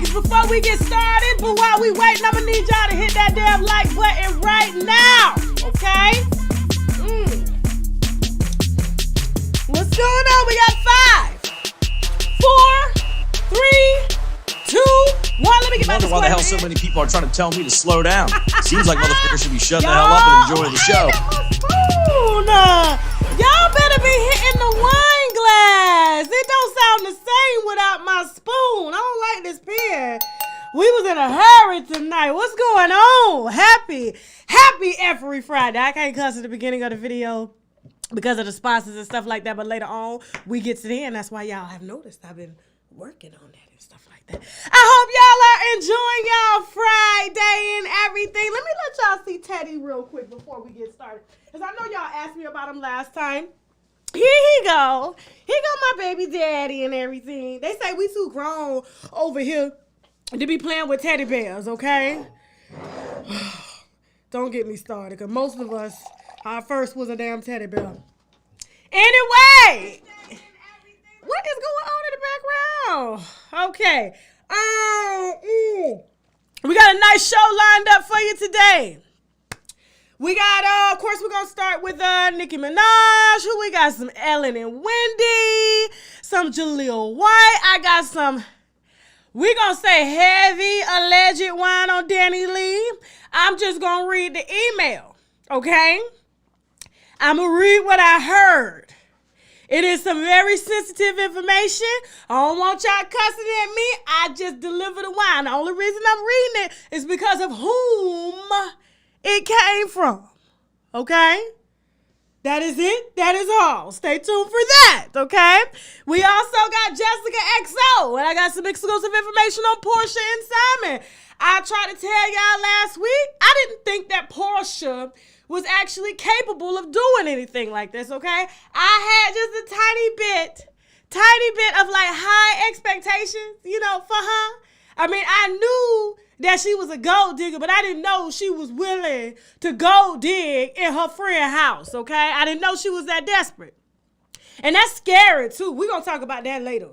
announcements before we get started, but while we waiting, I'm gonna need y'all to hit that damn like button right now, okay? What's going on? We got 5, 4, 3, 2, 1. Let me get my disclaimer. Why the hell so many people are trying to tell me to slow down? Seems like motherfuckers should be shutting the hell up and enjoying the show. Y'all better be hitting the wine glass. It don't sound the same without my spoon. I don't like this pen. We was in a hurry tonight. What's going on? Happy every Friday. I can't cuss at the beginning of the video because of the sponsors and stuff like that, but later on we get to the end. That's why y'all have noticed I've been working on that and stuff like that. I hope y'all are enjoying y'all Friday and everything. Let me let y'all see Teddy real quick before we get started, because I know y'all asked me about him last time. Here he go. Here go my baby daddy and everything. They say we too grown over here to be playing with teddy bears, okay? Don't get me started, because most of us, our first was a damn teddy bear. Anyway, what is going on in the background? Okay. We got a nice show lined up for you today. We got, of course, we're going to start with Nicki Minaj. We got some Ellen and Wendy, some Jaleel White. I got some, we're going to say heavy alleged wine on Danny Lee. I'm just going to read the email, okay? I'm going to read what I heard. It is some very sensitive information. I don't want y'all cussing at me. I just deliver the wine. The only reason I'm reading it is because of whom it came from. Okay? That is it. That is all. Stay tuned for that. Okay? We also got Jessica XO. And I got some exclusive information on Porsha and Simon. I tried to tell y'all last week, I didn't think that Porsha was actually capable of doing anything like this, okay? I had just a tiny bit of like high expectations, you know, for her. I mean, I knew that she was a gold digger, but I didn't know she was willing to gold dig in her friend's house, okay? I didn't know she was that desperate. And that's scary, too. We're going to talk about that later.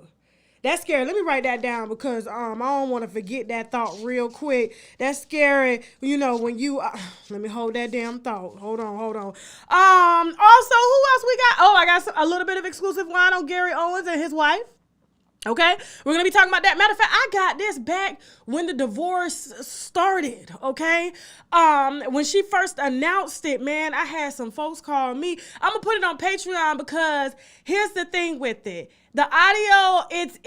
That's scary. Let me write that down because I don't want to forget that thought real quick. That's scary, you know, when you... let me hold that damn thought. Hold on. Also, who else we got? Oh, I got a little bit of exclusive wine on Gary Owens and his wife. Okay, we're going to be talking about that. Matter of fact, I got this back when the divorce started, okay? When she first announced it, man, I had some folks call me. I'm going to put it on Patreon because here's the thing with it. The audio, it's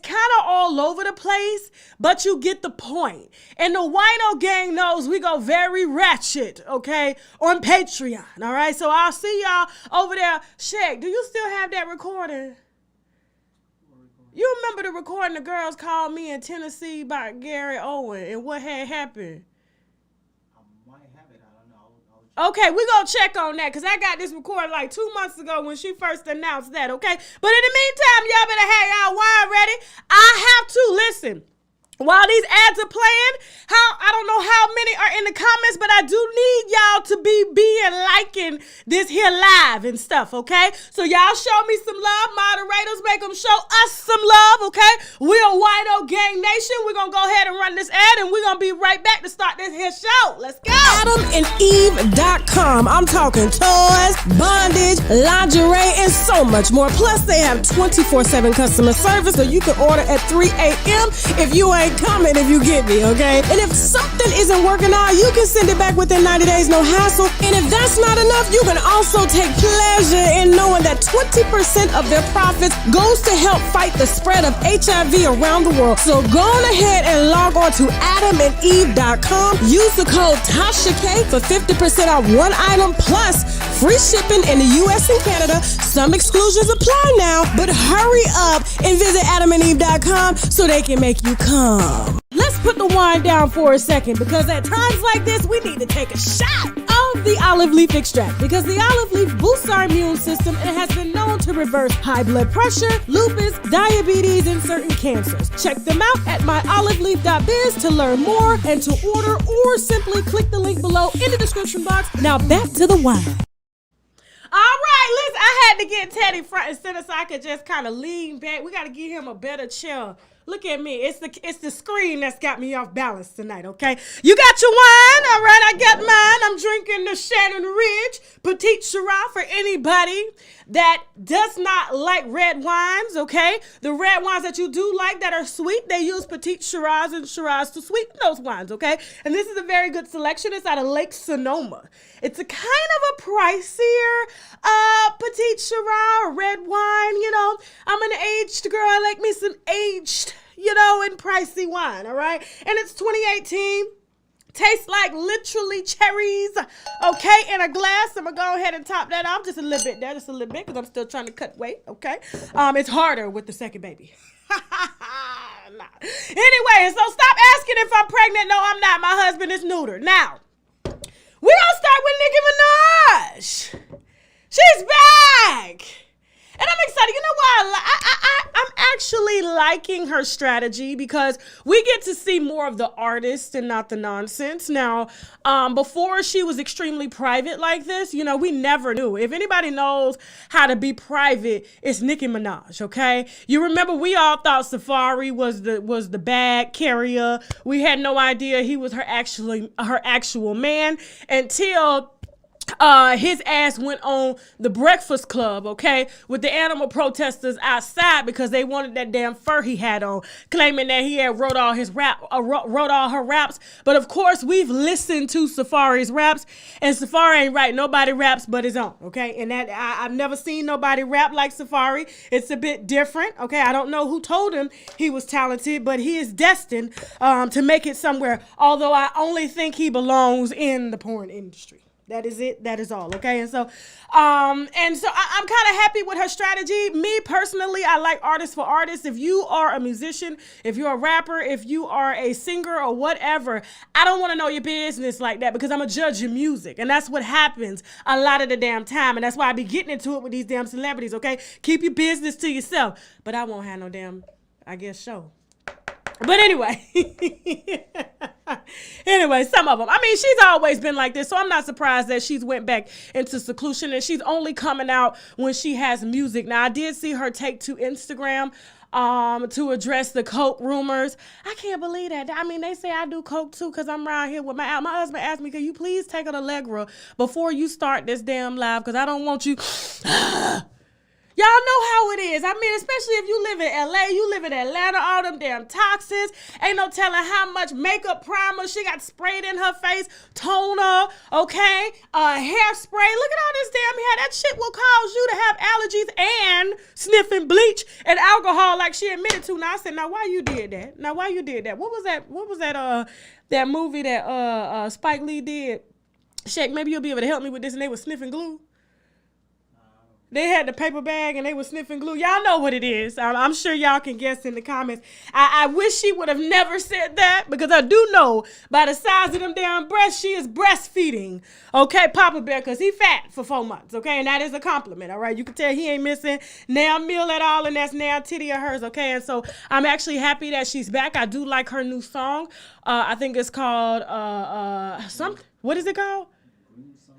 kind of all over the place, but you get the point. And the Wino gang knows we go very ratchet, okay, on Patreon, all right? So I'll see y'all over there. Shaq, do you still have that recording? You remember the recording the girls called me in Tennessee about Gary Owen and what had happened? I might have it. I don't know. Okay, we're going to check on that because I got this recorded like 2 months ago when she first announced that, okay? But in the meantime, y'all better have y'all wine ready. I have to listen. While these ads are playing, I don't know how many are in the comments, but I do need y'all to be liking this here live and stuff, okay? So y'all show me some love. Moderators, make them show us some love, okay? We're Wino Gang Nation. We're going to go ahead and run this ad, and we're going to be right back to start this here show. Let's go. AdamandEve.com. I'm talking toys, bondage, lingerie, and so much more. Plus, they have 24/7 customer service, so you can order at 3 a.m. if you ain't coming, if you get me, okay? And if something isn't working out, you can send it back within 90 days, no hassle. And if that's not enough, you can also take pleasure in knowing that 20% of their profits goes to help fight the spread of HIV around the world. So go on ahead and log on to AdamandEve.com. Use the code TASHAK for 50% off one item plus free shipping in the U.S. and Canada. Some exclusions apply now, but hurry up and visit AdamandEve.com so they can make you come. Let's put the wine down for a second because at times like this, we need to take a shot of the olive leaf extract because the olive leaf boosts our immune system and has been known to reverse high blood pressure, lupus, diabetes, and certain cancers. Check them out at myoliveleaf.biz to learn more and to order, or simply click the link below in the description box. Now back to the wine. All right, listen, I had to get Teddy front and center so I could just kind of lean back. We got to give him a better chair. Look at me. It's the screen that's got me off balance tonight, okay? You got your wine. All right, I got mine. I'm drinking the Shannon Ridge Petite Shiraz for anybody that does not like red wines, okay? The red wines that you do like that are sweet, they use Petite Shiraz and Shiraz to sweeten those wines, okay? And this is a very good selection. It's out of Lake Sonoma. It's a kind of a pricier Petite Shiraz or red wine, you know. I'm an aged girl. I like me some aged, you know, and pricey wine, all right? And it's 2018. Tastes like literally cherries, okay, in a glass. I'm going to go ahead and top that off just a little bit there, just a little bit, because I'm still trying to cut weight, okay? It's harder with the second baby. Nah. Anyway, so stop asking if I'm pregnant. No, I'm not. My husband is neutered. Now, we're going to start with Nicki Minaj. She's back. And I'm excited. You know what? I'm actually liking her strategy because we get to see more of the artist and not the nonsense. Now, before she was extremely private like this, you know, we never knew. If anybody knows how to be private, it's Nicki Minaj, okay? You remember we all thought Safari was the bag carrier. We had no idea he was her actual man until his ass went on the Breakfast Club, okay, with the animal protesters outside because they wanted that damn fur he had on, claiming that he had wrote all her raps. But of course, we've listened to Safari's raps, and Safari ain't write nobody raps but his own, okay? And that I've never seen nobody rap like Safari. It's a bit different, okay? I don't know who told him he was talented, but he is destined to make it somewhere. Although I only think he belongs in the porn industry. That is it. That is all. Okay. And so I'm kind of happy with her strategy. Me personally, I like artist for artist. If you are a musician, if you're a rapper, if you are a singer or whatever, I don't want to know your business like that because I'm a judge of music. And that's what happens a lot of the damn time. And that's why I be getting into it with these damn celebrities. Okay. Keep your business to yourself. But I won't have no damn, I guess, show. But anyway, some of them. I mean, she's always been like this, so I'm not surprised that she's went back into seclusion, and she's only coming out when she has music. Now, I did see her take to Instagram to address the coke rumors. I can't believe that. I mean, they say I do coke too because I'm around here with my husband asked me, can you please take an Allegra before you start this damn live because I don't want you... Y'all know how it is. I mean, especially if you live in LA, you live in Atlanta, all them damn toxins. Ain't no telling how much makeup primer she got sprayed in her face, toner, okay, hairspray. Look at all this damn hair. That shit will cause you to have allergies and sniffing bleach and alcohol like she admitted to. Now I said, now why you did that? What was that that movie that Spike Lee did? Shaq, maybe you'll be able to help me with this. And they were sniffing glue. They had the paper bag and they were sniffing glue. Y'all know what it is. I'm sure y'all can guess in the comments. I wish she would have never said that because I do know by the size of them damn breasts, she is breastfeeding. Okay, Papa Bear, because he fat for 4 months. Okay, and that is a compliment. All right, you can tell he ain't missing nail meal at all, and that's nail titty of hers. Okay, and so I'm actually happy that she's back. I do like her new song. I think it's called something. What is it called?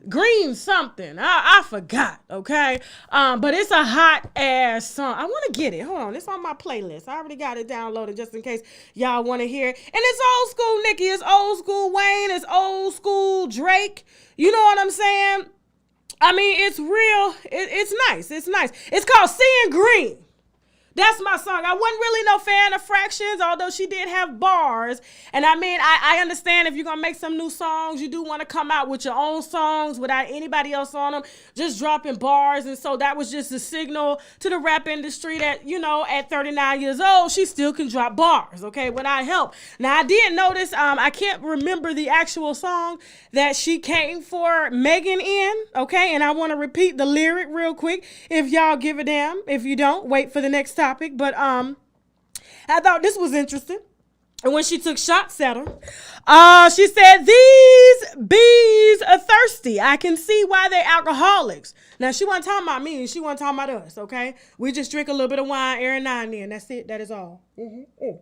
Green something. I forgot, okay? But it's a hot ass song. I want to get it. Hold on. It's on my playlist. I already got it downloaded just in case y'all want to hear it. And it's old school Nicki. It's old school Wayne. It's old school Drake. You know what I'm saying? I mean, it's real. It's nice. It's nice. It's called Seeing Green. That's my song. I wasn't really no fan of Fractions, although she did have bars. And I mean, I understand if you're going to make some new songs, you do want to come out with your own songs without anybody else on them, just dropping bars. And so that was just a signal to the rap industry that, you know, at 39 years old, she still can drop bars, okay, without help. Now, I did notice, I can't remember the actual song that she came for Megan in, okay, and I want to repeat the lyric real quick if y'all give a damn. If you don't, wait for the next topic. But I thought this was interesting. And when she took shots at her, she said, "These bees are thirsty. I can see why they're alcoholics." Now, she wasn't talking about me. She wasn't talking about us, okay? We just drink a little bit of wine every now and then. That's it. That is all. Mm-hmm.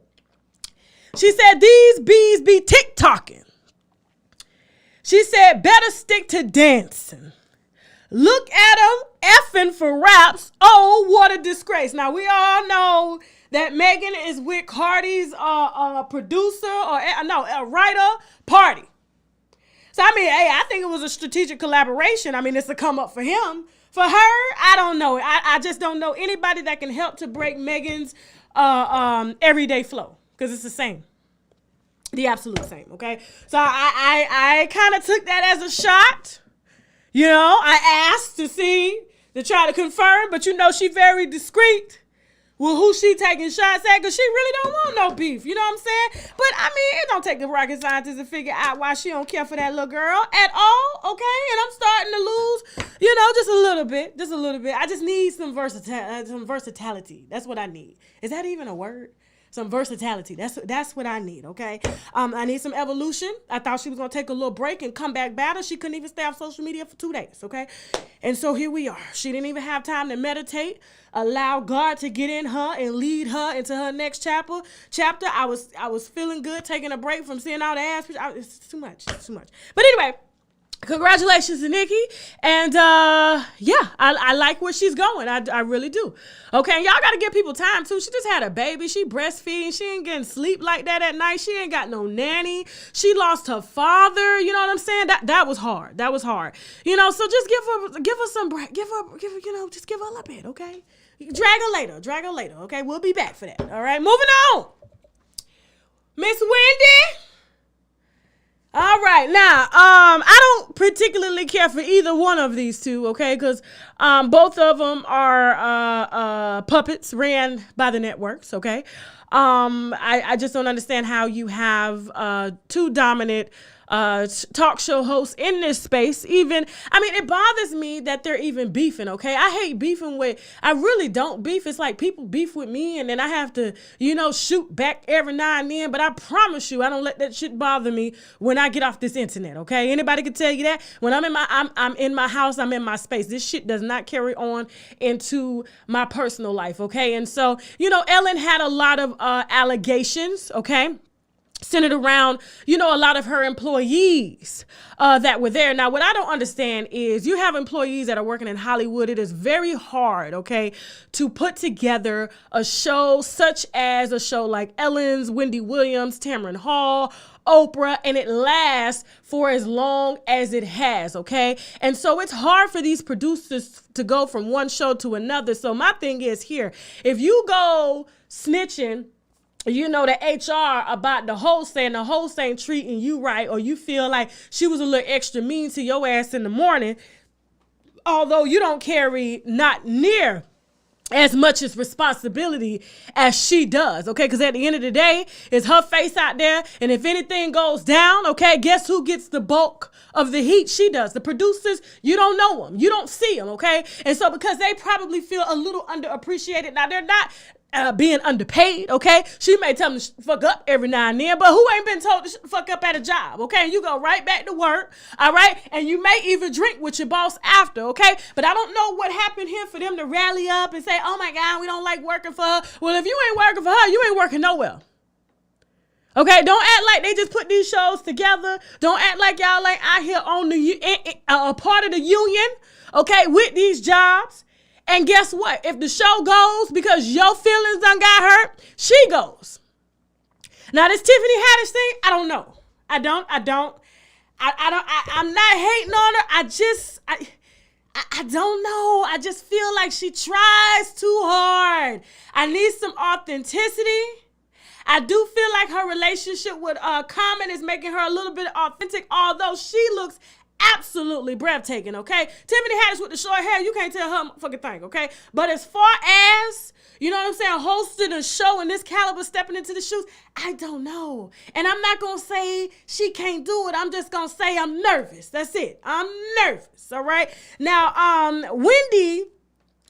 She said, "These bees be tick-tocking." She said, "Better stick to dancing. Look at him effing for raps. Oh, what a disgrace. Now, we all know that Megan is with Cardi's producer or a writer party. So, I mean, hey, I think it was a strategic collaboration. I mean, it's a come up for him. For her, I don't know. I just don't know anybody that can help to break Megan's everyday flow, because it's the same. The absolute same, okay? So I kind of took that as a shot. You know, I asked to try to confirm, but you know she very discreet with who she taking shots at, because she really don't want no beef. You know what I'm saying? But, I mean, it don't take a rocket scientist to figure out why she don't care for that little girl at all, okay? And I'm starting to lose, you know, just a little bit. I just need some versatility. That's what I need. Is that even a word? Some versatility. That's what I need, okay? I need some evolution. I thought she was going to take a little break and come back better. She couldn't even stay off social media for 2 days, okay? And so here we are. She didn't even have time to meditate, allow God to get in her and lead her into her next chapter. I was feeling good taking a break from seeing all the ass. It's too much. But anyway, congratulations to Nicki. And yeah, I like where she's going. I really do. Okay, and y'all got to give people time too. She just had a baby. She breastfeeding. She ain't getting sleep like that at night. She ain't got no nanny. She lost her father. You know what I'm saying? That was hard. You know, so just give her some break. Give her, you know, just give her a little bit, okay? Drag her later, okay? We'll be back for that, all right? Moving on. Miss Wendy. All right, now, I don't particularly care for either one of these two, okay, because both of them are puppets ran by the networks, okay? I just don't understand how you have two dominant talk show hosts in this space. It bothers me that they're even beefing, okay? I hate beefing I really don't beef. It's like people beef with me and then I have to, you know, shoot back every now and then, but I promise you, I don't let that shit bother me when I get off this internet, okay? Anybody can tell you that. When I'm in my house, I'm in my space. This shit does not carry on into my personal life, okay? And so, you know, Ellen had a lot of allegations, okay, centered around, you know, a lot of her employees that were there. Now, what I don't understand is you have employees that are working in Hollywood. It is very hard, okay, to put together a show such as a show like Ellen's, Wendy Williams, Tamron Hall, Oprah, and it lasts for as long as it has, okay? And so it's hard for these producers to go from one show to another. So my thing is here, if you go snitching, you know, the HR about the host saying the host ain't treating you right, or you feel like she was a little extra mean to your ass in the morning, although you don't carry not near as much as responsibility as she does, okay? Because at the end of the day, it's her face out there, and if anything goes down, okay, guess who gets the bulk of the heat? She does. The producers, you don't know them. You don't see them, okay? And so because they probably feel a little underappreciated, now they're not being underpaid, okay? She may tell them to fuck up every now and then, but who ain't been told to fuck up at a job, okay? And you go right back to work, all right? And you may even drink with your boss after, okay? But I don't know what happened here for them to rally up and say, oh my God, we don't like working for her. Well, if you ain't working for her, you ain't working nowhere. Okay, don't act like they just put these shows together. Don't act like y'all like out here on a part of the union, okay, with these jobs. And guess what? If the show goes because your feelings done got hurt, she goes. Now this Tiffany Haddish thing, I don't know. I'm not hating on her. I don't know. I just feel like she tries too hard. I need some authenticity. I do feel like her relationship with Common is making her a little bit authentic, although she looks absolutely breathtaking, okay? Tiffany Haddish with the short hair, you can't tell her fucking thing, okay? But as far as, you know what I'm saying, hosting a show in this caliber, stepping into the shoes, I don't know. And I'm not going to say she can't do it. I'm just going to say I'm nervous. That's it. I'm nervous, all right? Now, Wendy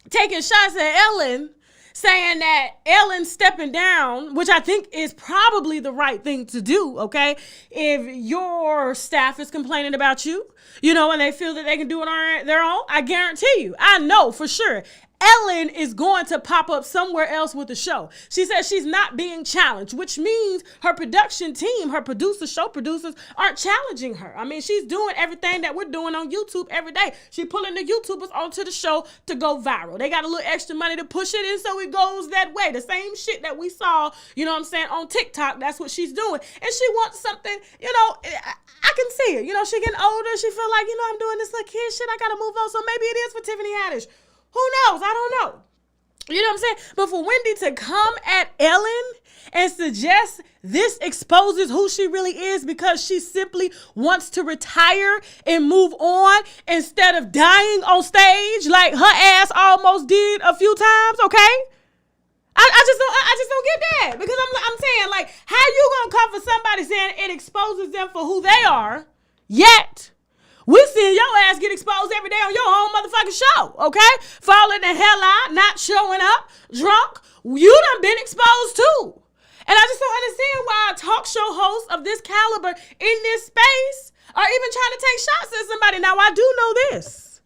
taking shots at Ellen, saying that Ellen's stepping down, which I think is probably the right thing to do, okay? If your staff is complaining about you, you know, and they feel that they can do it on their own, I guarantee you, I know for sure, Ellen is going to pop up somewhere else with the show. She says she's not being challenged, which means her production team, her show producers aren't challenging her. I mean, she's doing everything that we're doing on YouTube every day. She's pulling the YouTubers onto the show to go viral. They got a little extra money to push it in, so it goes that way. The same shit that we saw, you know what I'm saying, on TikTok, that's what she's doing. And she wants something, you know, I can see it. You know, she getting older. She feel like, you know, I'm doing this little kid shit. I got to move on. So maybe it is for Tiffany Haddish. Who knows? I don't know. You know what I'm saying? But for Wendy to come at Ellen and suggest this exposes who she really is because she simply wants to retire and move on instead of dying on stage like her ass almost did a few times, okay? I just don't get that because I'm saying, like, how you gonna come for somebody saying it exposes them for who they are, yet we seeing your ass get exposed every day on your own motherfucking show, okay? Falling the hell out, not showing up, drunk. You done been exposed too. And I just don't understand why talk show hosts of this caliber in this space are even trying to take shots at somebody. Now, I do know this.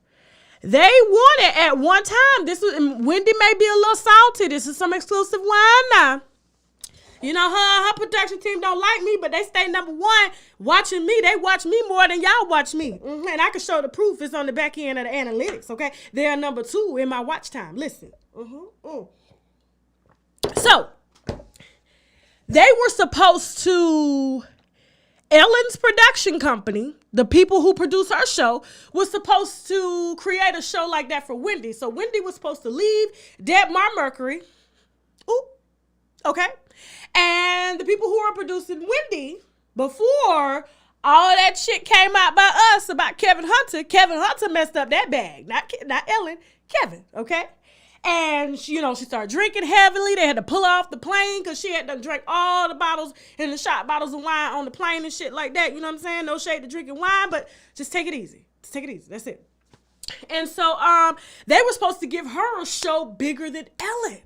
They wanted at one time, Wendy may be a little salty. This is some exclusive wine now. You know, her production team don't like me, but they stay number one watching me. They watch me more than y'all watch me. Mm-hmm. And I can show the proof. It's on the back end of the analytics, okay? They're number 2 in my watch time. Listen. So, they were supposed to, Ellen's production company, the people who produce her show, was supposed to create a show like that for Wendy. So Wendy was supposed to leave Debmar Mercury. Ooh, okay. And the people who are producing Wendy, before all that shit came out by us about Kevin Hunter messed up that bag. Not Ellen, Kevin, okay? And, she started drinking heavily. They had to pull her off the plane because she had to drink all the bottles and the shot bottles of wine on the plane and shit like that. You know what I'm saying? No shade to drinking wine, but just take it easy. Just take it easy. That's it. And so they were supposed to give her a show bigger than Ellen.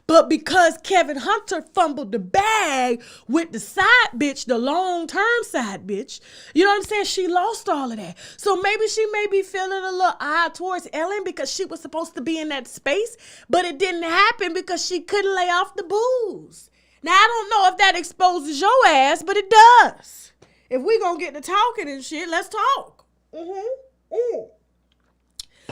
But because Kevin Hunter fumbled the bag with the side bitch, the long-term side bitch, you know what I'm saying? She lost all of that. So maybe she may be feeling a little odd towards Ellen because she was supposed to be in that space, but it didn't happen because she couldn't lay off the booze. Now, I don't know if that exposes your ass, but it does. If we gonna get to talking and shit, let's talk.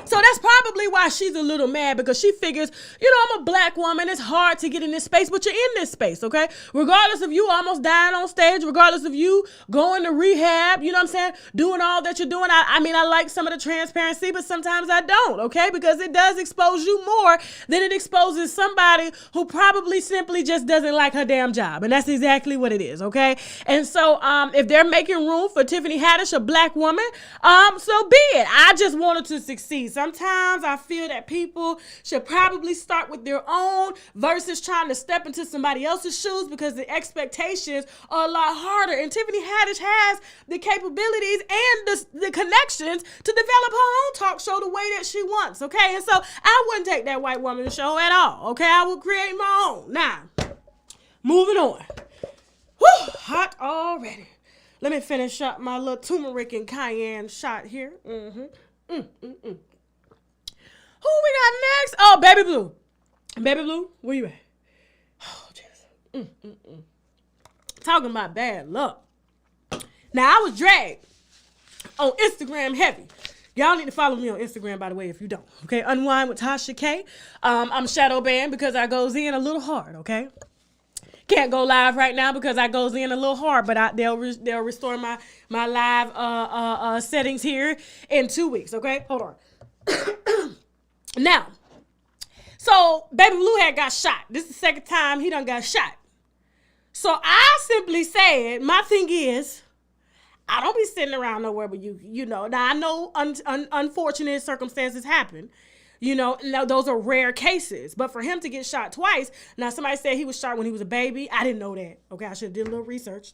So that's probably why she's a little mad, because she figures, I'm a black woman. It's hard to get in this space, but you're in this space, okay? Regardless of you almost dying on stage, regardless of you going to rehab, you know what I'm saying? Doing all that you're doing. I mean, I like some of the transparency, but sometimes I don't, okay? Because it does expose you more than it exposes somebody who probably simply just doesn't like her damn job. And that's exactly what it is, okay? And so if they're making room for Tiffany Haddish, a black woman, so be it. I just wanted to succeed. Sometimes I feel that people should probably start with their own versus trying to step into somebody else's shoes, because the expectations are a lot harder. And Tiffany Haddish has the capabilities and the connections to develop her own talk show the way that she wants, okay? And so I wouldn't take that white woman show at all, okay? I would create my own. Now, moving on. Whew, hot already. Let me finish up my little turmeric and cayenne shot here. Who we got next? Oh, Baby Blue. Baby Blue, where you at? Oh, Jesus. Talking about bad luck. Now, I was dragged on Instagram heavy. Y'all need to follow me on Instagram, by the way, if you don't. Okay, Unwind with Tasha K. I'm shadow banned because I goes in a little hard, okay? Can't go live right now because I goes in a little hard, but they'll restore my live settings here in 2 weeks, okay? Hold on. Now, so Baby Blue had got shot. This is the second time he done got shot. So I simply said, my thing is, I don't be sitting around nowhere but you know. Now, I know unfortunate circumstances happen. Now those are rare cases. But for him to get shot twice, now somebody said he was shot when he was a baby. I didn't know that. Okay, I should have did a little research.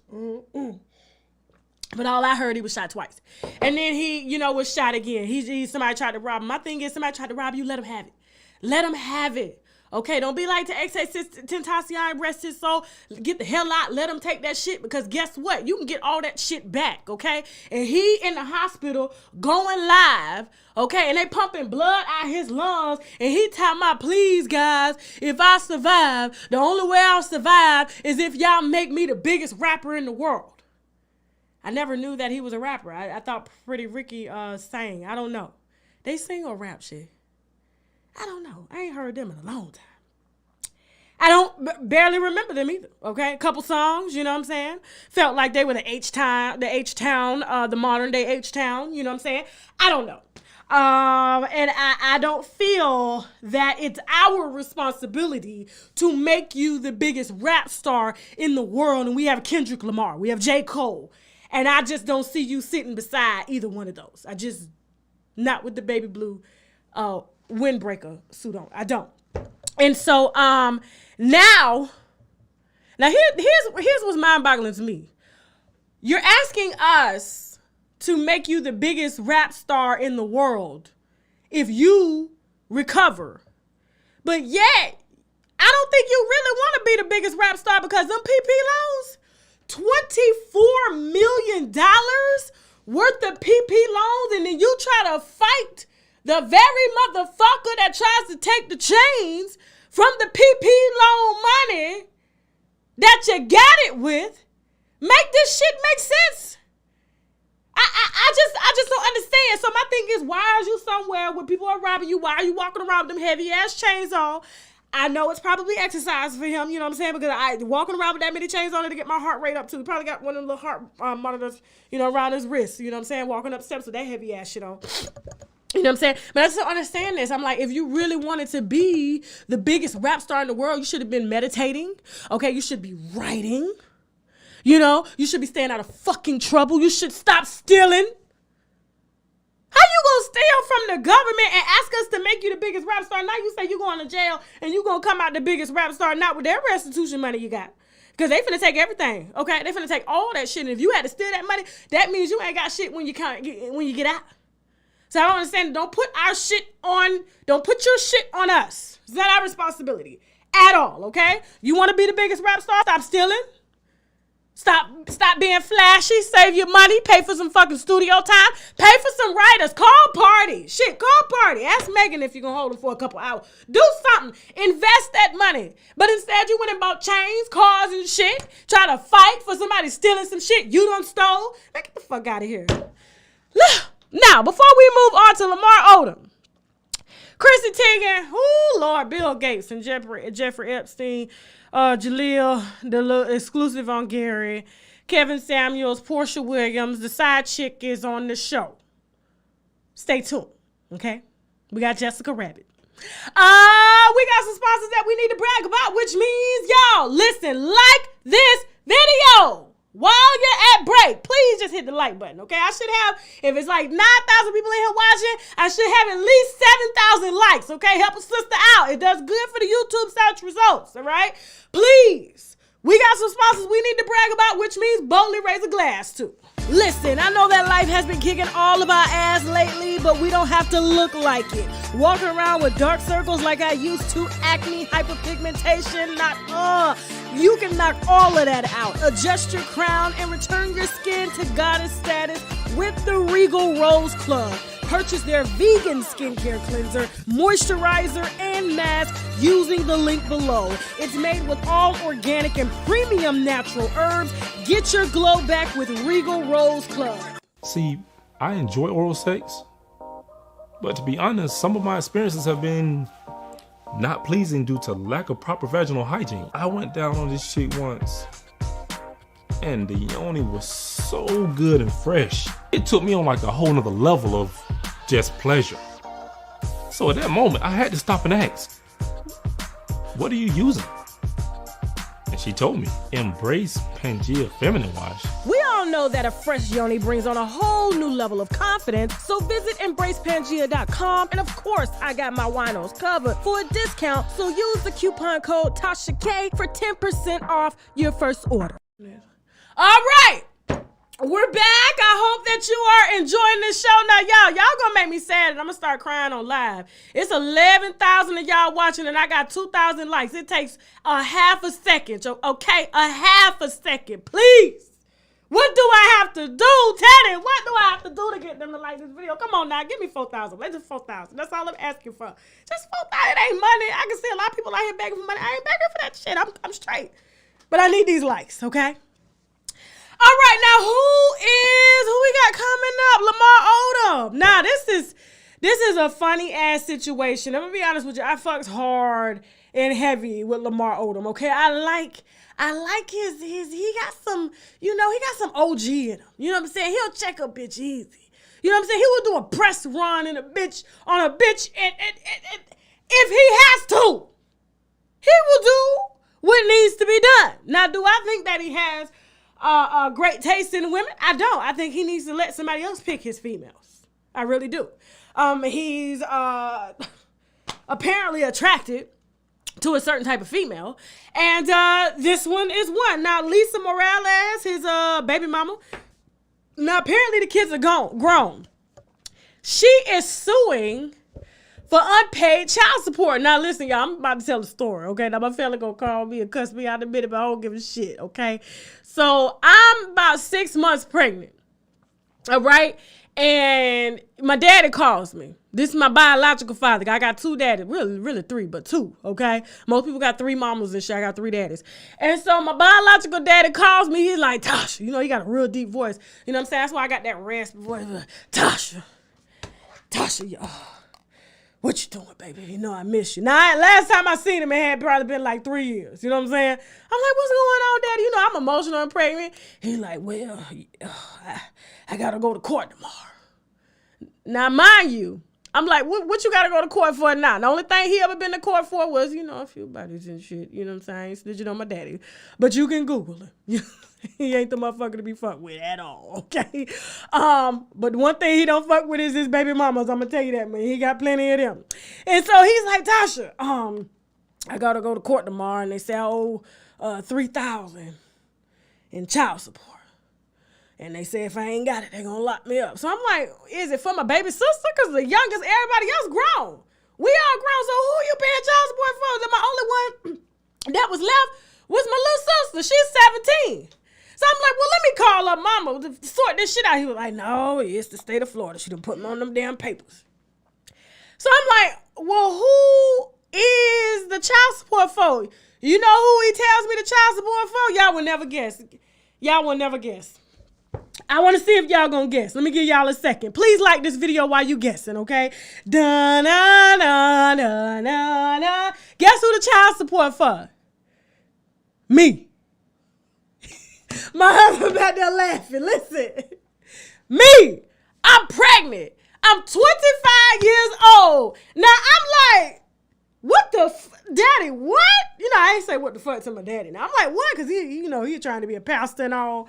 But all I heard, he was shot twice. And then he, was shot again. Somebody tried to rob him. My thing is, somebody tried to rob you, let him have it. Let him have it. Okay, don't be like to Tentacion, rest his soul. Get the hell out, let him take that shit, because guess what? You can get all that shit back, okay? And he in the hospital going live, okay? And they pumping blood out his lungs, and he talking about, please, guys, if I survive, the only way I'll survive is if y'all make me the biggest rapper in the world. I never knew that he was a rapper. I thought Pretty Ricky sang. I don't know. They sing or rap shit? I don't know. I ain't heard them in a long time. I don't barely remember them either. Okay, a couple songs, you know what I'm saying? Felt like they were the H-Town, the modern day H-Town, you know what I'm saying? I don't know. And I don't feel that it's our responsibility to make you the biggest rap star in the world. And we have Kendrick Lamar, we have J. Cole, and I just don't see you sitting beside either one of those. I just, not with the baby blue windbreaker suit on. I don't. And so now here's what's mind-boggling to me. You're asking us to make you the biggest rap star in the world if you recover. But yet, I don't think you really want to be the biggest rap star, because them PP loans, $24 million worth of PP loans, and then you try to fight the very motherfucker that tries to take the chains from the PP loan money that you got it with. Make this shit make sense. I just don't understand. So my thing is, why are you somewhere where people are robbing you? Why are you walking around with them heavy ass chains on? I know it's probably exercise for him, you know what I'm saying? Because I walking around with that many chains on it to get my heart rate up too. He probably got one of the little heart monitors, you know, around his wrist, you know what I'm saying? Walking up steps with that heavy ass shit on. You know what I'm saying? But I just don't understand this. I'm like, if you really wanted to be the biggest rap star in the world, you should have been meditating. Okay, you should be writing. You know, you should be staying out of fucking trouble. You should stop stealing. How you gonna steal from the government and ask us to make you the biggest rap star? Now you say you going to jail and you gonna come out the biggest rap star, not with their restitution money you got. Because they finna take everything, okay? They finna take all that shit. And if you had to steal that money, that means you ain't got shit when you get out. So I don't understand. Don't put your shit on us. It's not our responsibility at all, okay? You want to be the biggest rap star? Stop stealing. Stop being flashy. Save your money. Pay for some fucking studio time. Pay for some writers. Call party. Shit, call party. Ask Megan if you can hold them for a couple hours. Do something. Invest that money. But instead you went and bought chains, cars, and shit. Try to fight for somebody stealing some shit you done stole. Man, get the fuck out of here. Now, before we move on to Lamar Odom, Chrissy Teigen, Lord, Bill Gates and Jeffrey Epstein, Jaleel, the little exclusive on Gary, Kevin Samuels, Porsha Williams, the side chick is on the show. Stay tuned, okay? We got Jessica Rabbit. We got some sponsors that we need to brag about, which means, y'all, listen, like this video. While you're at break, please just hit the like button, okay? I should have, if it's like 9,000 people in here watching, I should have at least 7,000 likes, okay? Help a sister out. It does good for the YouTube search results, all right? Please. We got some sponsors we need to brag about, which means boldly raise a glass to. Listen, I know that life has been kicking all of our ass lately, but we don't have to look like it. Walking around with dark circles like I used to, acne, hyperpigmentation, you can knock all of that out. Adjust your crown and return your skin to goddess status with the Regal Rose Club. Purchase their vegan skincare cleanser, moisturizer, and mask using the link below. It's made with all organic and premium natural herbs. Get your glow back with Regal Rose Club. See, I enjoy oral sex, but to be honest, some of my experiences have been not pleasing due to lack of proper vaginal hygiene. I went down on this chick once, and the yoni was so good and fresh. It took me on like a whole nother level of just pleasure. So at that moment, I had to stop and ask, what are you using? And she told me, embrace Pangea Feminine Wash. We all know that a fresh yoni brings on a whole new level of confidence, so visit embracepangea.com, and of course, I got my winos covered for a discount, so use the coupon code TASHAK for 10% off your first order. All right. We're back. I hope that you are enjoying this show. Now, y'all gonna make me sad and I'm gonna start crying on live. It's 11,000 of y'all watching and I got 2,000 likes. It takes a half a second, okay? A half a second, please. What do I have to do? Tell it. What do I have to do to get them to like this video? Come on now, give me 4,000. Let's just 4,000. That's all I'm asking for. Just 4,000. It ain't money. I can see a lot of people out here begging for money. I ain't begging for that shit. I'm straight. But I need these likes, okay? All right, now who we got coming up? Lamar Odom. Now this is a funny ass situation. I'm gonna be honest with you. I fucks hard and heavy with Lamar Odom. Okay, I like his he got some, he got some OG in him. You know what I'm saying? He'll check a bitch easy. You know what I'm saying? He will do a press run on a bitch, and if he has to, he will do what needs to be done. Now, do I think that he has great taste in women? I don't. I think he needs to let somebody else pick his females. I really do. He's apparently attracted to a certain type of female, and this one is one. Now, Lisa Morales, his baby mama. Now, apparently the kids are grown. She is suing for unpaid child support. Now, listen, y'all, I'm about to tell the story, okay? Now, my fella gonna call me and cuss me out in a minute, but I don't give a shit, okay? So, I'm about 6 months pregnant, all right? And my daddy calls me. This is my biological father. I got 2 daddies. Really 3, but 2, okay? Most people got 3 mamas and shit. I got 3 daddies. And so my biological daddy calls me. He's like, Tasha, he got a real deep voice. You know what I'm saying? That's why I got that raspy voice. Tasha, what you doing, baby? I miss you. Now, last time I seen him, it had probably been like 3 years. You know what I'm saying? I'm like, what's going on, daddy? I'm emotional and pregnant. He's like, well, I got to go to court tomorrow. Now, mind you, I'm like, what you got to go to court for now? The only thing he ever been to court for was, a few bodies and shit. You know what I'm saying? I ain't snitching on my daddy. But you can Google it. He ain't the motherfucker to be fucked with at all, okay? But one thing he don't fuck with is his baby mamas. I'm going to tell you that, man. He got plenty of them. And so he's like, Tasha, I got to go to court tomorrow. And they say I owe $3,000 in child support. And they say if I ain't got it, they gonna lock me up. So I'm like, is it for my baby sister? Because the youngest, everybody else grown. We all grown, so who you paying child support for? Then my only one that was left was my little sister. She's 17. So I'm like, well, let me call up mama to sort this shit out. He was like, no, it's the state of Florida. She done put me on them damn papers. So I'm like, well, who is the child support for? You know who he tells me the child support for? Y'all will never guess. Y'all will never guess. I want to see if y'all gonna guess. Let me give y'all a second. Please like this video while you guessing, okay? Da na na na na na. Guess who the child support for? Me. My husband back there laughing. Listen. Me. I'm pregnant. I'm 25 years old. Now I'm like, what the daddy, what? I ain't say what the fuck to my daddy. Now I'm like, what? Because he trying to be a pastor and all.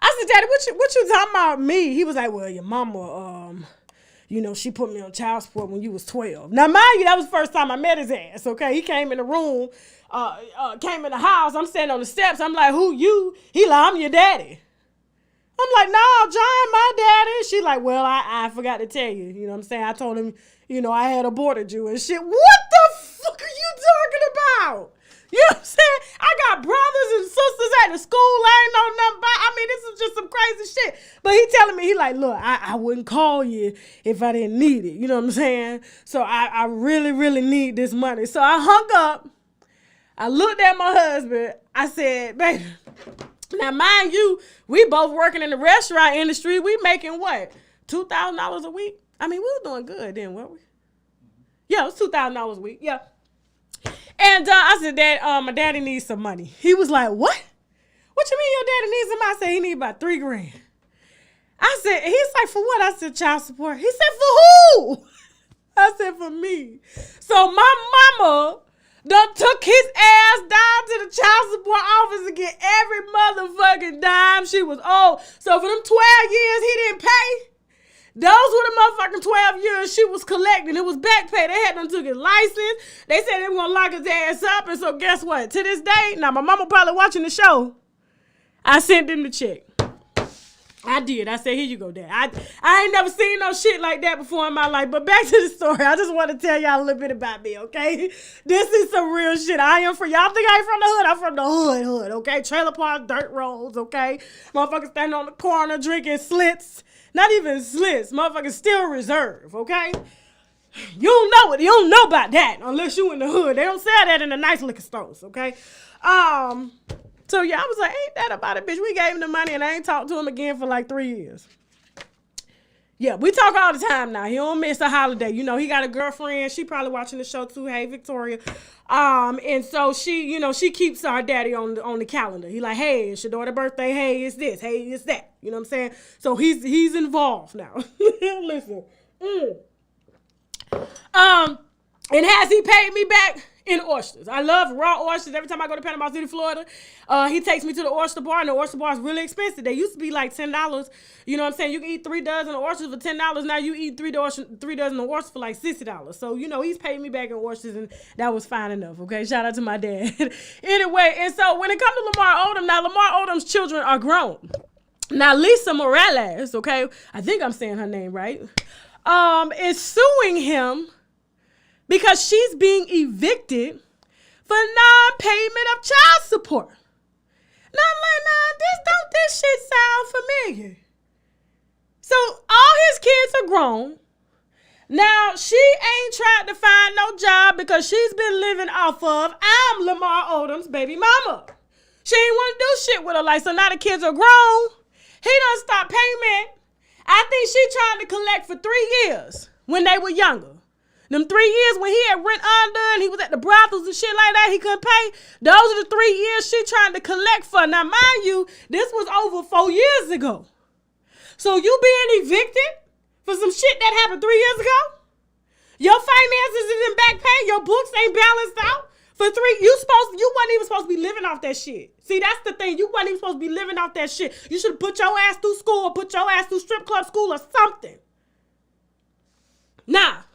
I said, Daddy, what you talking about me? He was like, well, your mama, she put me on child support when you was 12. Now, mind you, that was the first time I met his ass, okay? He came in the room, came in the house. I'm standing on the steps. I'm like, who you? He like, I'm your daddy. I'm like, no, John, my daddy. She like, well, I forgot to tell you. You know what I'm saying? I told him, I had aborted you and shit. What the fuck are you talking about? You know what I'm saying? I got brothers and sisters at the school I ain't know nothing about. This is just some crazy shit. But he telling me, he like, look, I wouldn't call you if I didn't need it. You know what I'm saying? So I really, really need this money. So I hung up. I looked at my husband. I said, baby, now mind you, we both working in the restaurant industry. We making what? $2,000 a week? We were doing good then, weren't we? Yeah, it was $2,000 a week. Yeah. And I said, Dad, my daddy needs some money. He was like, what? What you mean your daddy needs some money? I said, he need about $3,000. I said, he's like, for what? I said, child support. He said, for who? I said, for me. So my mama done took his ass down to the child support office to get every motherfucking dime she was owed. So for them 12 years he didn't pay, those were the motherfucking 12 years she was collecting. It was back pay. They had done took his license. They said they were going to lock his ass up. And so guess what? To this day, now my mama probably watching the show. I sent him the check. I did. I said, here you go, Dad. I ain't never seen no shit like that before in my life. But back to the story. I just want to tell y'all a little bit about me, okay? This is some real shit. I am from, y'all think I ain't from the hood? I'm from the hood, okay? Trailer park, dirt roads, okay? Motherfuckers standing on the corner drinking slits. Not even slits. Motherfuckers still reserve, okay? You don't know it. You don't know about that unless you in the hood. They don't sell that in the nice liquor stores, okay? So, yeah, I was like, ain't that about it, bitch? We gave him the money, and I ain't talked to him again for like 3 years. Yeah, we talk all the time now. He don't miss a holiday. You know, he got a girlfriend. She probably watching the show, too. Hey, Victoria. And so she, you know, she keeps our daddy on the calendar. He like, hey, it's your daughter's birthday. Hey, it's this. Hey, it's that. You know what I'm saying? So he's involved now. Listen. And has he paid me back? In oysters. I love raw oysters. Every time I go to Panama City, Florida, he takes me to the oyster bar, and the oyster bar is really expensive. They used to be like $10. You know what I'm saying? You can eat 3 dozen of oysters for $10. Now you eat 3 dozen of oysters for like $60. So, you know, he's paid me back in oysters, and that was fine enough, okay? Shout out to my dad. Anyway, and so when it comes to Lamar Odom, now Lamar Odom's children are grown. Now, Lisa Morales, okay, I think I'm saying her name right, is suing him because she's being evicted for non-payment of child support. Now I'm like, this shit sound familiar? So all his kids are grown. Now she ain't tried to find no job because she's been living off of, I'm Lamar Odom's baby mama. She ain't want to do shit with her life, so now the kids are grown. He done stopped payment. I think she tried to collect for 3 years when they were younger. Them 3 years when he had rent under and he was at the brothels and shit like that, he couldn't pay. Those are the 3 years she trying to collect for. Now, mind you, this was over 4 years ago. So you being evicted for some shit that happened 3 years ago? Your finances is in back pay. Your books ain't balanced out. For 3, you wasn't even supposed to be living off that shit. See, that's the thing. You wasn't even supposed to be living off that shit. You should have put your ass through school or put your ass through strip club school or something. Now,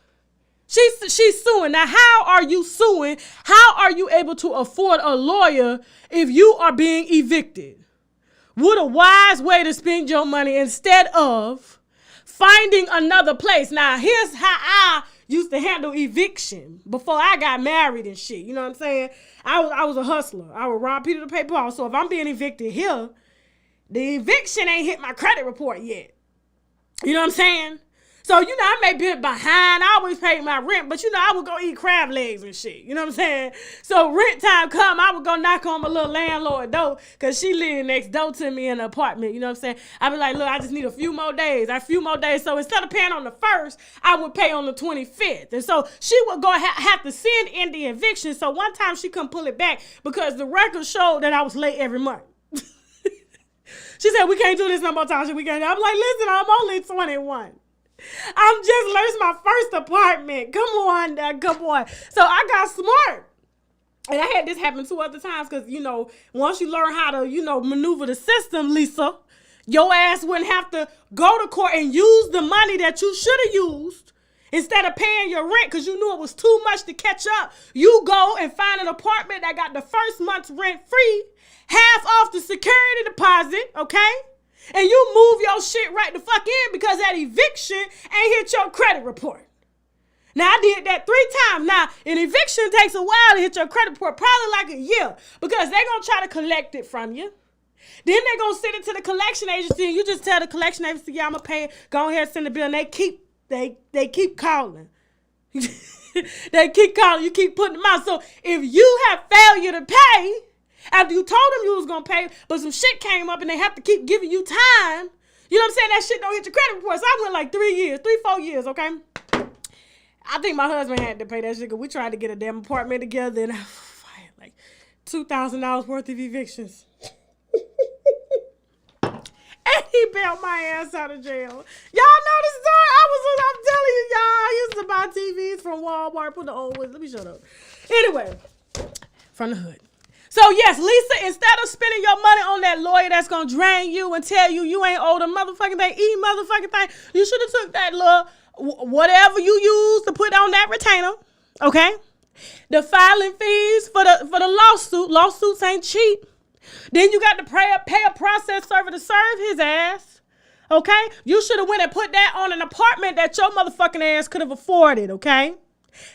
she's suing. Now, how are you suing? How are you able to afford a lawyer if you are being evicted? What a wise way to spend your money instead of finding another place. Now, here's how I used to handle eviction before I got married and shit. You know what I'm saying? I was a hustler. I would rob Peter to pay Paul. So if I'm being evicted here, the eviction ain't hit my credit report yet. You know what I'm saying? So, you know, I may be behind. I always paid my rent, but, you know, I would go eat crab legs and shit. You know what I'm saying? So rent time come, I would go knock on my little landlord door because she lived next door to me in an apartment. You know what I'm saying? I'd be like, look, I just need a few more days. So instead of paying on the 1st, I would pay on the 25th. And so she would go have to send in the eviction. So one time she couldn't pull it back because the record showed that I was late every month. She said, we can't do this no more, Tasha. I'm like, listen, I'm only 21. I'm just learning my first apartment. Come on. So I got smart. And I had this happen 2 other times because, you know, once you learn how to, you know, maneuver the system, Lisa, your ass wouldn't have to go to court and use the money that you should have used instead of paying your rent because you knew it was too much to catch up. You go and find an apartment that got the first month's rent free, half off the security deposit, okay? And you move your shit right the fuck in because that eviction ain't hit your credit report. Now, I did that 3 times. Now, an eviction takes a while to hit your credit report, probably like a year, because they're going to try to collect it from you. Then they're going to send it to the collection agency, and you just tell the collection agency, yeah, I'm going to pay it. Go ahead and send the bill, and they keep calling. They keep calling. You keep putting them out. So if you have failure to pay, after you told them you was going to pay, but some shit came up and they have to keep giving you time, you know what I'm saying? That shit don't hit your credit report. So I went like 4 years, okay? I think my husband had to pay that shit because we tried to get a damn apartment together and I had like $2,000 worth of evictions. And he bailed my ass out of jail. Y'all know the story? I'm telling you, y'all, I used to buy TVs from Walmart, put the old ones. Let me shut up. Anyway, from the hood. So, yes, Lisa, instead of spending your money on that lawyer that's going to drain you and tell you you ain't owed a motherfucking thing, you should have took that little whatever you used to put on that retainer, okay? The filing fees for the lawsuits ain't cheap. Then you got to pay a process server to serve his ass. Okay? You should have went and put that on an apartment that your motherfucking ass could have afforded, okay?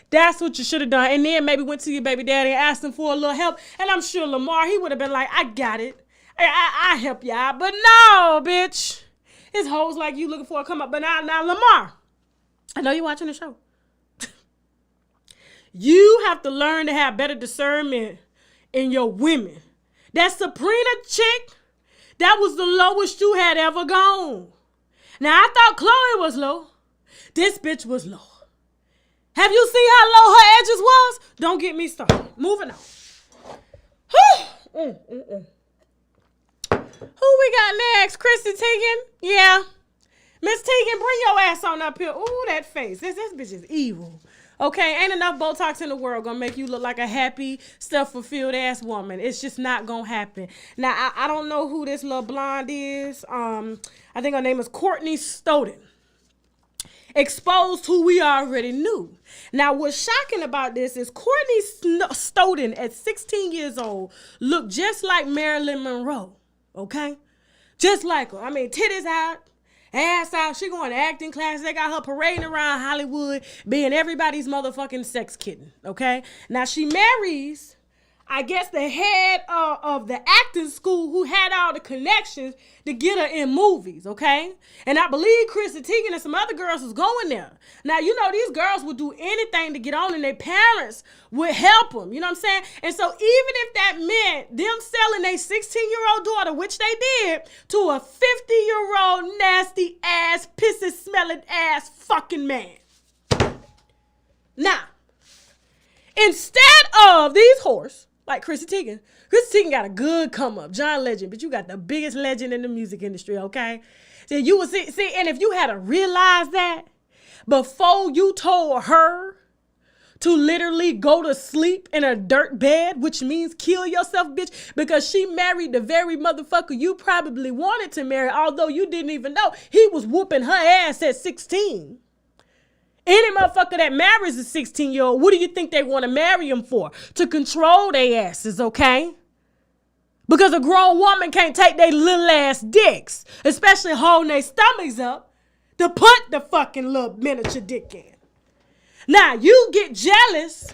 That's what you should have done. And then maybe went to your baby daddy and asked him for a little help. And I'm sure Lamar, he would have been like, I got it. I help you out. But no, bitch. His hoes like you looking for a come up. But now Lamar, I know you're watching the show. You have to learn to have better discernment in your women. That Sabrina chick, that was the lowest you had ever gone. Now, I thought Chloe was low. This bitch was low. Have you seen how low her edges was? Don't get me started. Moving on. Who we got next? Chrissy Teigen? Yeah. Miss Teigen, bring your ass on up here. Ooh, that face. This bitch is evil. Okay, ain't enough Botox in the world gonna make you look like a happy, self-fulfilled ass woman. It's just not gonna happen. Now, I don't know who this little blonde is. I think her name is Courtney Stodden. Exposed who we already knew. Now, what's shocking about this is Courtney Stodden, at 16 years old, looked just like Marilyn Monroe. Okay? Just like her. I mean, titties out. Ass out, she going to acting class. They got her parading around Hollywood, being everybody's motherfucking sex kitten, okay? Now, she marries, I guess, the head of the acting school who had all the connections to get her in movies, okay? And I believe Chrissy Teigen and some other girls was going there. Now, you know, these girls would do anything to get on, and their parents would help them, you know what I'm saying? And so even if that meant them selling a 16-year-old daughter, which they did, to a 50-year-old nasty-ass, pissy-smelling ass fucking man. Now, instead of these whores, like Chrissy Teigen got a good come up, John Legend, but you got the biggest legend in the music industry, okay? So you would see, and if you had to realize that before you told her to literally go to sleep in a dirt bed, which means kill yourself, bitch, because she married the very motherfucker you probably wanted to marry, although you didn't even know he was whooping her ass at 16. Any motherfucker that marries a 16-year-old, what do you think they want to marry him for? To control their asses, okay? Because a grown woman can't take their little ass dicks, especially holding their stomachs up, to put the fucking little miniature dick in. Now, you get jealous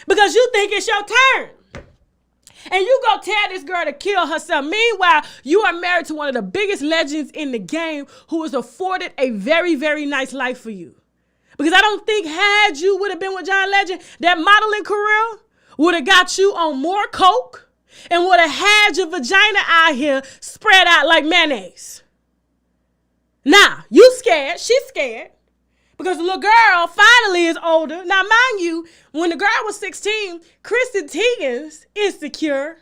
because you think it's your turn. And you go tell this girl to kill herself. Meanwhile, you are married to one of the biggest legends in the game who has afforded a very, very nice life for you. Because I don't think had you would have been with John Legend, that modeling career would have got you on more coke and would have had your vagina out here spread out like mayonnaise. Now, you scared. She's scared. Because the little girl finally is older. Now, mind you, when the girl was 16, Chrissy Teigen's insecure,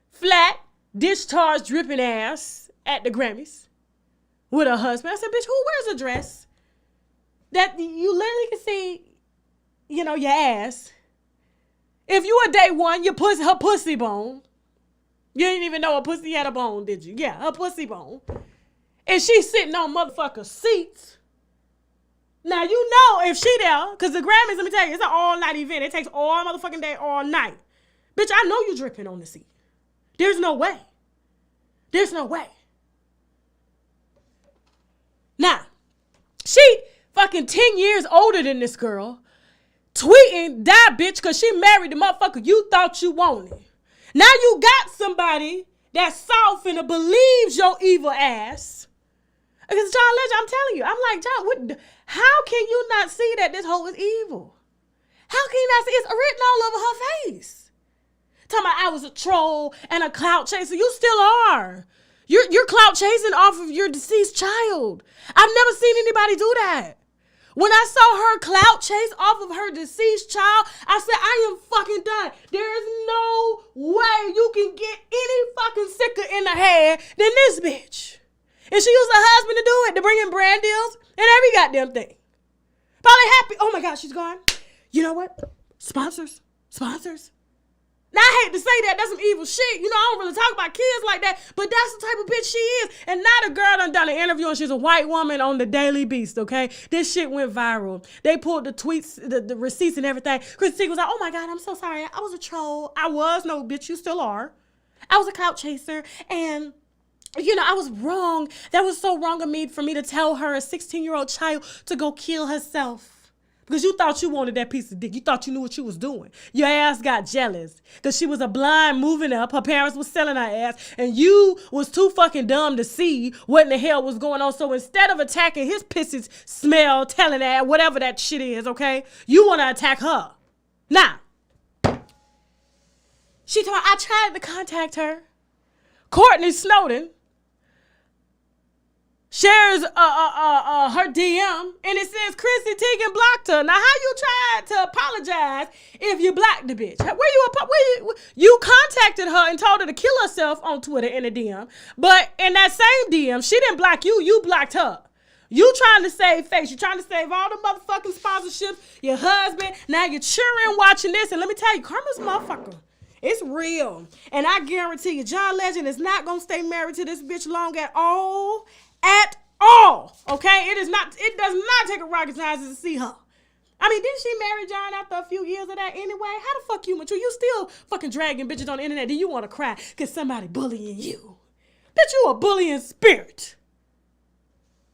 flat, discharged, dripping ass at the Grammys with her husband. I said, bitch, who wears a dress that you literally can see, you know, your ass? If you were day one, her pussy bone. You didn't even know her pussy had a bone, did you? Yeah, her pussy bone. And she's sitting on motherfucker seats. Now, you know if she there, because the Grammys, let me tell you, it's an all-night event. It takes all motherfucking day, all night. Bitch, I know you dripping on the seat. There's no way. There's no way. Now, she fucking 10 years older than this girl, tweeting, die, bitch, because she married the motherfucker you thought you wanted. Now you got somebody that's soft and believes your evil ass. Because John Legend, I'm telling you, I'm like, John, how can you not see that this hoe is evil? How can you not see? It's written all over her face. Talking about I was a troll and a clout chaser. You still are. You're clout chasing off of your deceased child. I've never seen anybody do that. When I saw her clout chase off of her deceased child, I said, I am fucking done. There is no way you can get any fucking sicker in the head than this bitch. And she used her husband to do it, to bring in brand deals and every goddamn thing. Probably happy. Oh my God, she's gone. You know what? Sponsors. Now, I hate to say that. That's some evil shit. You know, I don't really talk about kids like that, but that's the type of bitch she is. And now the girl done an interview and she's a white woman on the Daily Beast, okay? This shit went viral. They pulled the tweets, the receipts and everything. Chrissy was like, oh my God, I'm so sorry. I was a troll. I was. No, bitch, you still are. I was a clout chaser, and I was wrong. That was so wrong of me for me to tell her, a 16-year-old child, to go kill herself. Because you thought you wanted that piece of dick. You thought you knew what you was doing. Your ass got jealous. Because she was a blind moving up. Her parents was selling her ass. And you was too fucking dumb to see what in the hell was going on. So instead of attacking his pissy smell, telling that, whatever that shit is, okay, you want to attack her. Now, I tried to contact her. Courtney Snowden shares her DM, and it says Chrissy Teigen blocked her. Now, how you tried to apologize if you blocked the bitch? You contacted her and told her to kill herself on Twitter in a DM, but in that same DM, she didn't block you. You blocked her. You trying to save face. You trying to save all the motherfucking sponsorships, your husband. Now you're cheering watching this, and let me tell you, karma's a motherfucker. It's real, and I guarantee you, John Legend is not gonna stay married to this bitch long at all. At all, okay? It does not take a rocket scientist to see her. I mean, didn't she marry John after a few years of that anyway? How the fuck you mature? You still fucking dragging bitches on the internet. Do you want to cry because somebody bullying you? Bitch, you a bullying spirit.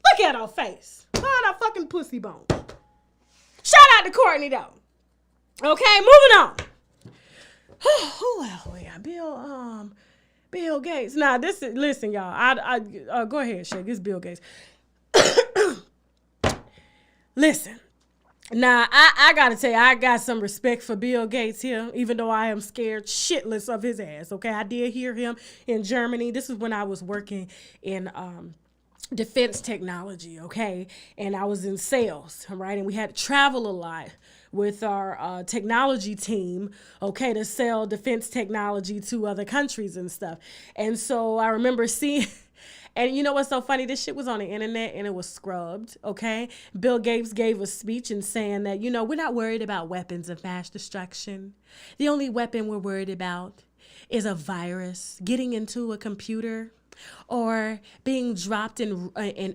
Look at her face. Look at her fucking pussy bone. Shout out to Courtney, though. Okay, moving on. Who else we got? Bill Gates. Now, listen, y'all. I go ahead, Shake. It's Bill Gates. Listen. Now, I got to tell you, I got some respect for Bill Gates here, even though I am scared shitless of his ass, okay? I did hear him in Germany. This is when I was working in defense technology, okay? And I was in sales, right? And we had to travel a lot with our technology team, okay, to sell defense technology to other countries and stuff. And so I remember seeing, and you know what's so funny? This shit was on the internet and it was scrubbed, okay? Bill Gates gave a speech and saying that, we're not worried about weapons of mass destruction. The only weapon we're worried about is a virus getting into a computer or being dropped in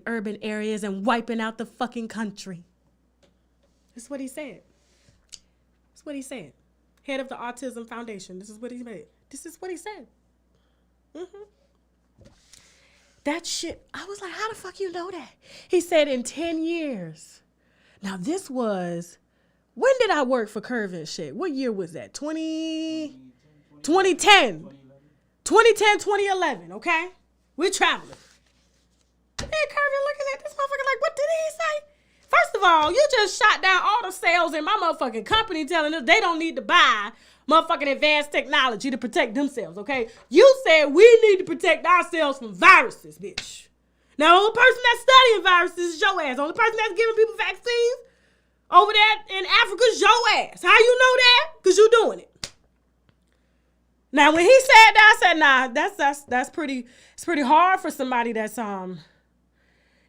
urban areas and wiping out the fucking country. That's what he said. What he said. Head of the Autism Foundation. This is what he said. That shit, I was like, how the fuck you know that? He said in 10 years. Now this was, when did I work for Curve and shit? What year was that? 2010. 2011, okay? We're traveling. Man, Curve looking at this motherfucker like, what did he say? First of all, you just shot down all the sales in my motherfucking company telling us they don't need to buy motherfucking advanced technology to protect themselves, okay? You said we need to protect ourselves from viruses, bitch. Now, the only person that's studying viruses is your ass. The only person that's giving people vaccines over there in Africa is your ass. How you know that? Because you doing it. Now, when he said that, I said, nah, that's pretty hard for somebody that's,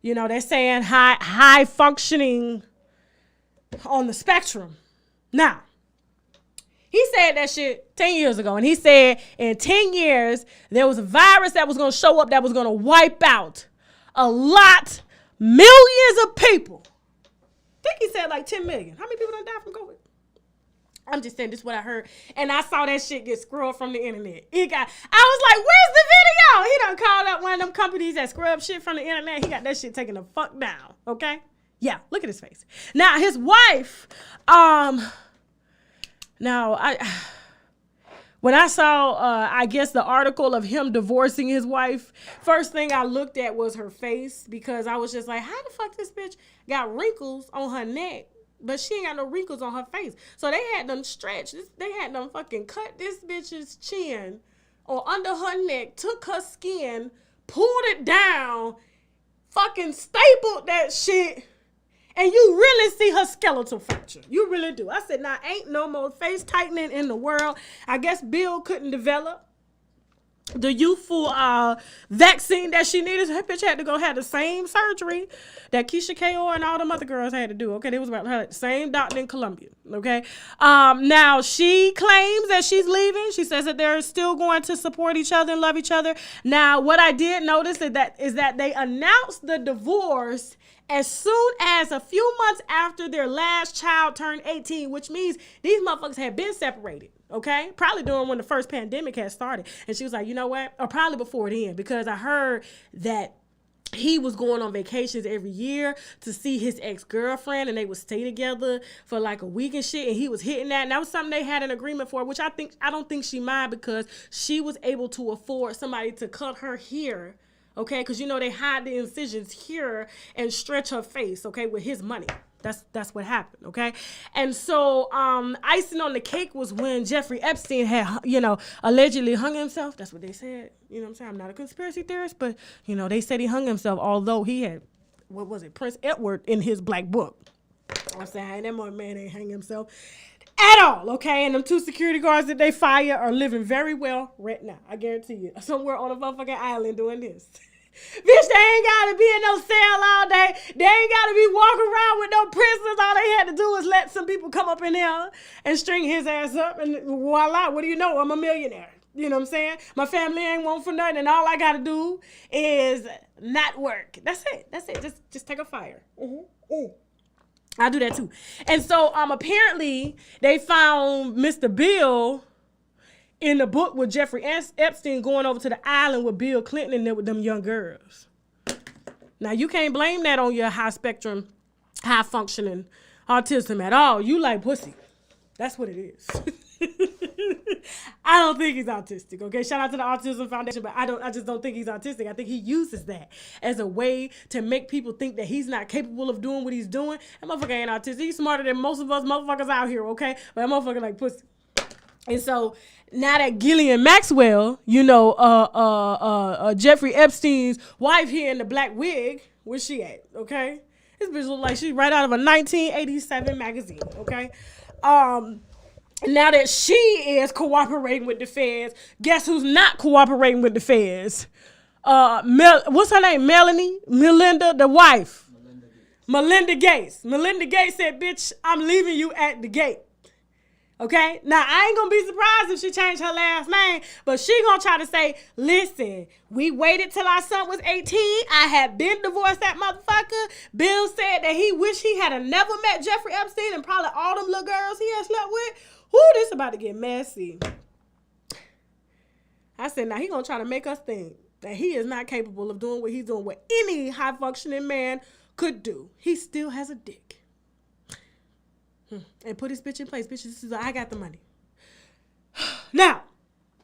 they're saying high functioning on the spectrum. Now, he said that shit 10 years ago. And he said in 10 years, there was a virus that was going to show up that was going to wipe out millions of people. I think he said like 10 million. How many people done died from COVID? I'm just saying, this is what I heard. And I saw that shit get scrubbed from the internet. I was like, where's the video? He done called up one of them companies that scrub shit from the internet. He got that shit taken the fuck down. Okay? Yeah, look at his face. Now, his wife, when I saw, I guess, the article of him divorcing his wife, first thing I looked at was her face, because I was just like, how the fuck this bitch got wrinkles on her neck, but she ain't got no wrinkles on her face? So they had them stretch. They had them fucking cut this bitch's chin or under her neck, took her skin, pulled it down, fucking stapled that shit, and you really see her skeletal fracture. You really do. I said, nah, ain't no more face tightening in the world. I guess Bill couldn't develop the youthful vaccine that she needed. Her bitch had to go have the same surgery that Keisha K.O. and all them other girls had to do. Okay, they was about her same doctor in Columbia. Okay, now she claims that she's leaving. She says that they're still going to support each other and love each other. Now, what I did notice is that they announced the divorce as soon as a few months after their last child turned 18, which means these motherfuckers had been separated, okay? Probably during when the first pandemic had started. And she was like, you know what? Or probably before then, because I heard that he was going on vacations every year to see his ex-girlfriend, and they would stay together for like a week and shit, and he was hitting that, and that was something they had an agreement for, which I don't think she mind, because she was able to afford somebody to cut her hair, okay, because you know they hide the incisions here and stretch her face, okay, with his money. That's what happened, okay? And so icing on the cake was when Jeffrey Epstein had, allegedly hung himself. That's what they said. You know what I'm saying? I'm not a conspiracy theorist, but, they said he hung himself, although he had, Prince Edward in his black book. I'm saying, that man ain't hang himself at all, okay? And them 2 security guards that they fire are living very well right now. I guarantee you. Somewhere on a motherfucking island doing this. Bitch, they ain't gotta be in no cell all day. They ain't gotta be walking around with no prisoners. All they had to do was let some people come up in there and string his ass up, and voila, what do you know? I'm a millionaire. You know what I'm saying? My family ain't want for nothing, and all I gotta do is not work. That's it. Just take a fire. I do that too. And so apparently they found Mr. Bill in the book with Jeffrey Epstein going over to the island with Bill Clinton and there with them young girls. Now, you can't blame that on your high spectrum, high functioning autism at all. You like pussy. That's what it is. I don't think he's autistic, okay? Shout out to the Autism Foundation, but I just don't think he's autistic. I think he uses that as a way to make people think that he's not capable of doing what he's doing. That motherfucker ain't autistic. He's smarter than most of us motherfuckers out here, okay? But that motherfucker like pussy. And so now that Ghislaine Maxwell, Jeffrey Epstein's wife here in the black wig, where's she at? Okay, this bitch look like she's right out of a 1987 magazine. Okay, now that she is cooperating with the feds, guess who's not cooperating with the feds? What's her name? Melinda, the wife. Melinda Gates. Melinda Gates said, "Bitch, I'm leaving you at the gate." Okay, now I ain't gonna be surprised if she changed her last name, but she gonna try to say, listen, we waited till our son was 18. I had been divorced that motherfucker. Bill said that he wished he had never met Jeffrey Epstein and probably all them little girls he had slept with. Whoo, this about to get messy. I said, now he gonna try to make us think that he is not capable of doing what he's doing, what any high functioning man could do. He still has a dick. And put his bitch in place. Bitch, this is I got the money. Now,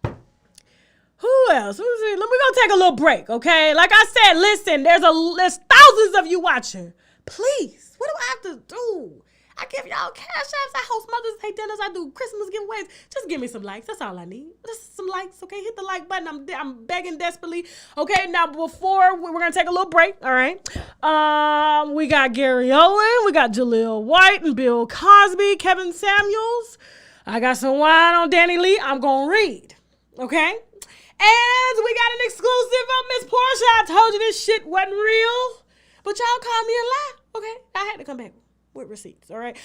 who else? We're gonna take a little break, okay? Like I said, listen, there's thousands of you watching. Please, what do I have to do? I give y'all cash apps. I host Mother's Day dinners. I do Christmas giveaways. Just give me some likes. That's all I need. Just some likes, okay? Hit the like button. I'm begging desperately. Okay, now before we're gonna take a little break. All right. We got Gary Owen. We got Jaleel White and Bill Cosby, Kevin Samuels. I got some wine on Danny Lee. I'm gonna read. Okay. And we got an exclusive on Miss Porsha. I told you this shit wasn't real, but y'all called me a lie. Okay, I had to come back with receipts, all right?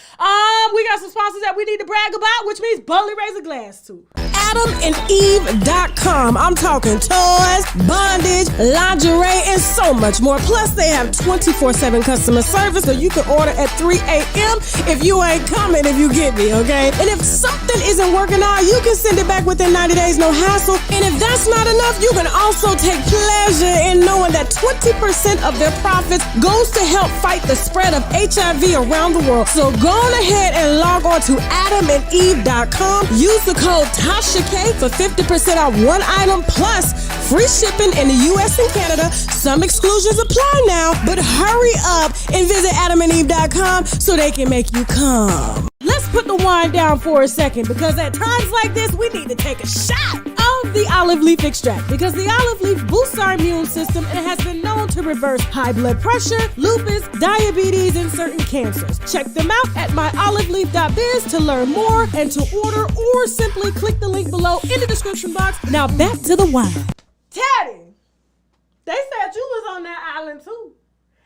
We got some sponsors that we need to brag about, which means boldly raise a glass to. AdamandEve.com. I'm talking toys, bondage, lingerie, and so much more. Plus, they have 24/7 customer service, so you can order at 3 a.m. if you ain't coming, if you get me, okay? And if something isn't working out, you can send it back within 90 days, no hassle. And if that's not enough, you can also take pleasure in knowing that 20% of their profits goes to help fight the spread of HIV around the world. So go on ahead and log on to AdamandEve.com. Use the code TASHAK for 50% off one item plus free shipping in the U.S. and Canada. Some exclusions apply now, but hurry up and visit AdamandEve.com so they can make you come. Let's put the wine down for a second, because at times like this, we need to take a shot of the olive leaf extract, because the olive leaf boosts our immune system and has been known to reverse high blood pressure, lupus, diabetes, and certain cancers. Check them out at myoliveleaf.biz to learn more and to order, or simply click the link below in the description box. Now back to the wine. Teddy, they said you was on that island too.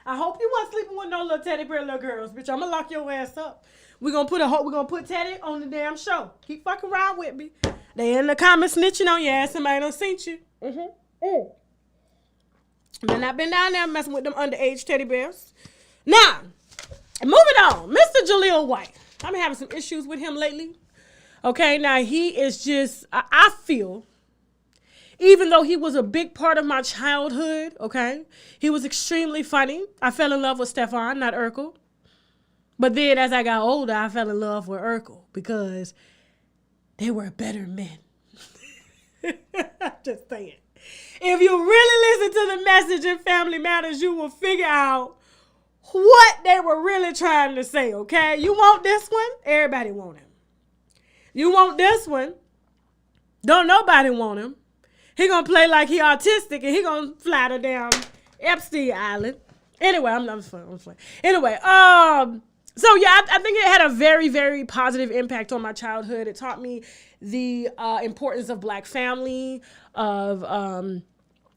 I hope you weren't sleeping with no little teddy bear little girls, bitch. I'm gonna lock your ass up. We're gonna put Teddy on the damn show. Keep fucking around with me. They in the comments snitching on your ass. Somebody done seen you. Then I've been down there messing with them underage teddy bears. Now, moving on, Mr. Jaleel White. I've been having some issues with him lately. Okay, now he is just, I feel, even though he was a big part of my childhood, okay, he was extremely funny. I fell in love with Stefan, not Urkel. But then as I got older, I fell in love with Urkel because they were better men. Just saying. If you really listen to the message in Family Matters, you will figure out what they were really trying to say, okay? You want this one? Everybody want him. You want this one? Don't nobody want him. He gonna play like he autistic and he gonna fly to damn Epstein Island. Anyway, I'm fine. Anyway, so yeah, I think it had a very, very positive impact on my childhood. It taught me the importance of Black family, of a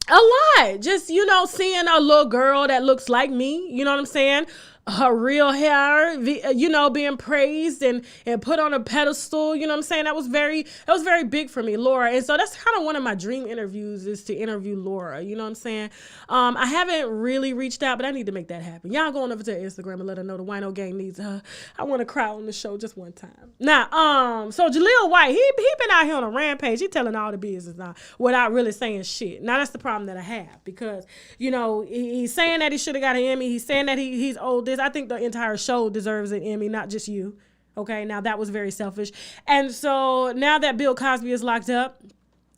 lot. Just, seeing a little girl that looks like me, you know what I'm saying? Her real hair, being praised and put on a pedestal, you know what I'm saying? That was very big for me, Laura. And so that's kind of one of my dream interviews, is to interview Laura, you know what I'm saying? I haven't really reached out, but I need to make that happen. Y'all going over to Instagram and let her know the Wino Gang needs her. I want to cry on the show just one time. Now, so Jaleel White, he been out here on a rampage. He telling all the business now without really saying shit. Now, that's the problem that I have because, he's saying that he should have got an Emmy. He's saying that he's old. I think the entire show deserves an Emmy, not just you. Okay, now that was very selfish. And so now that Bill Cosby is locked up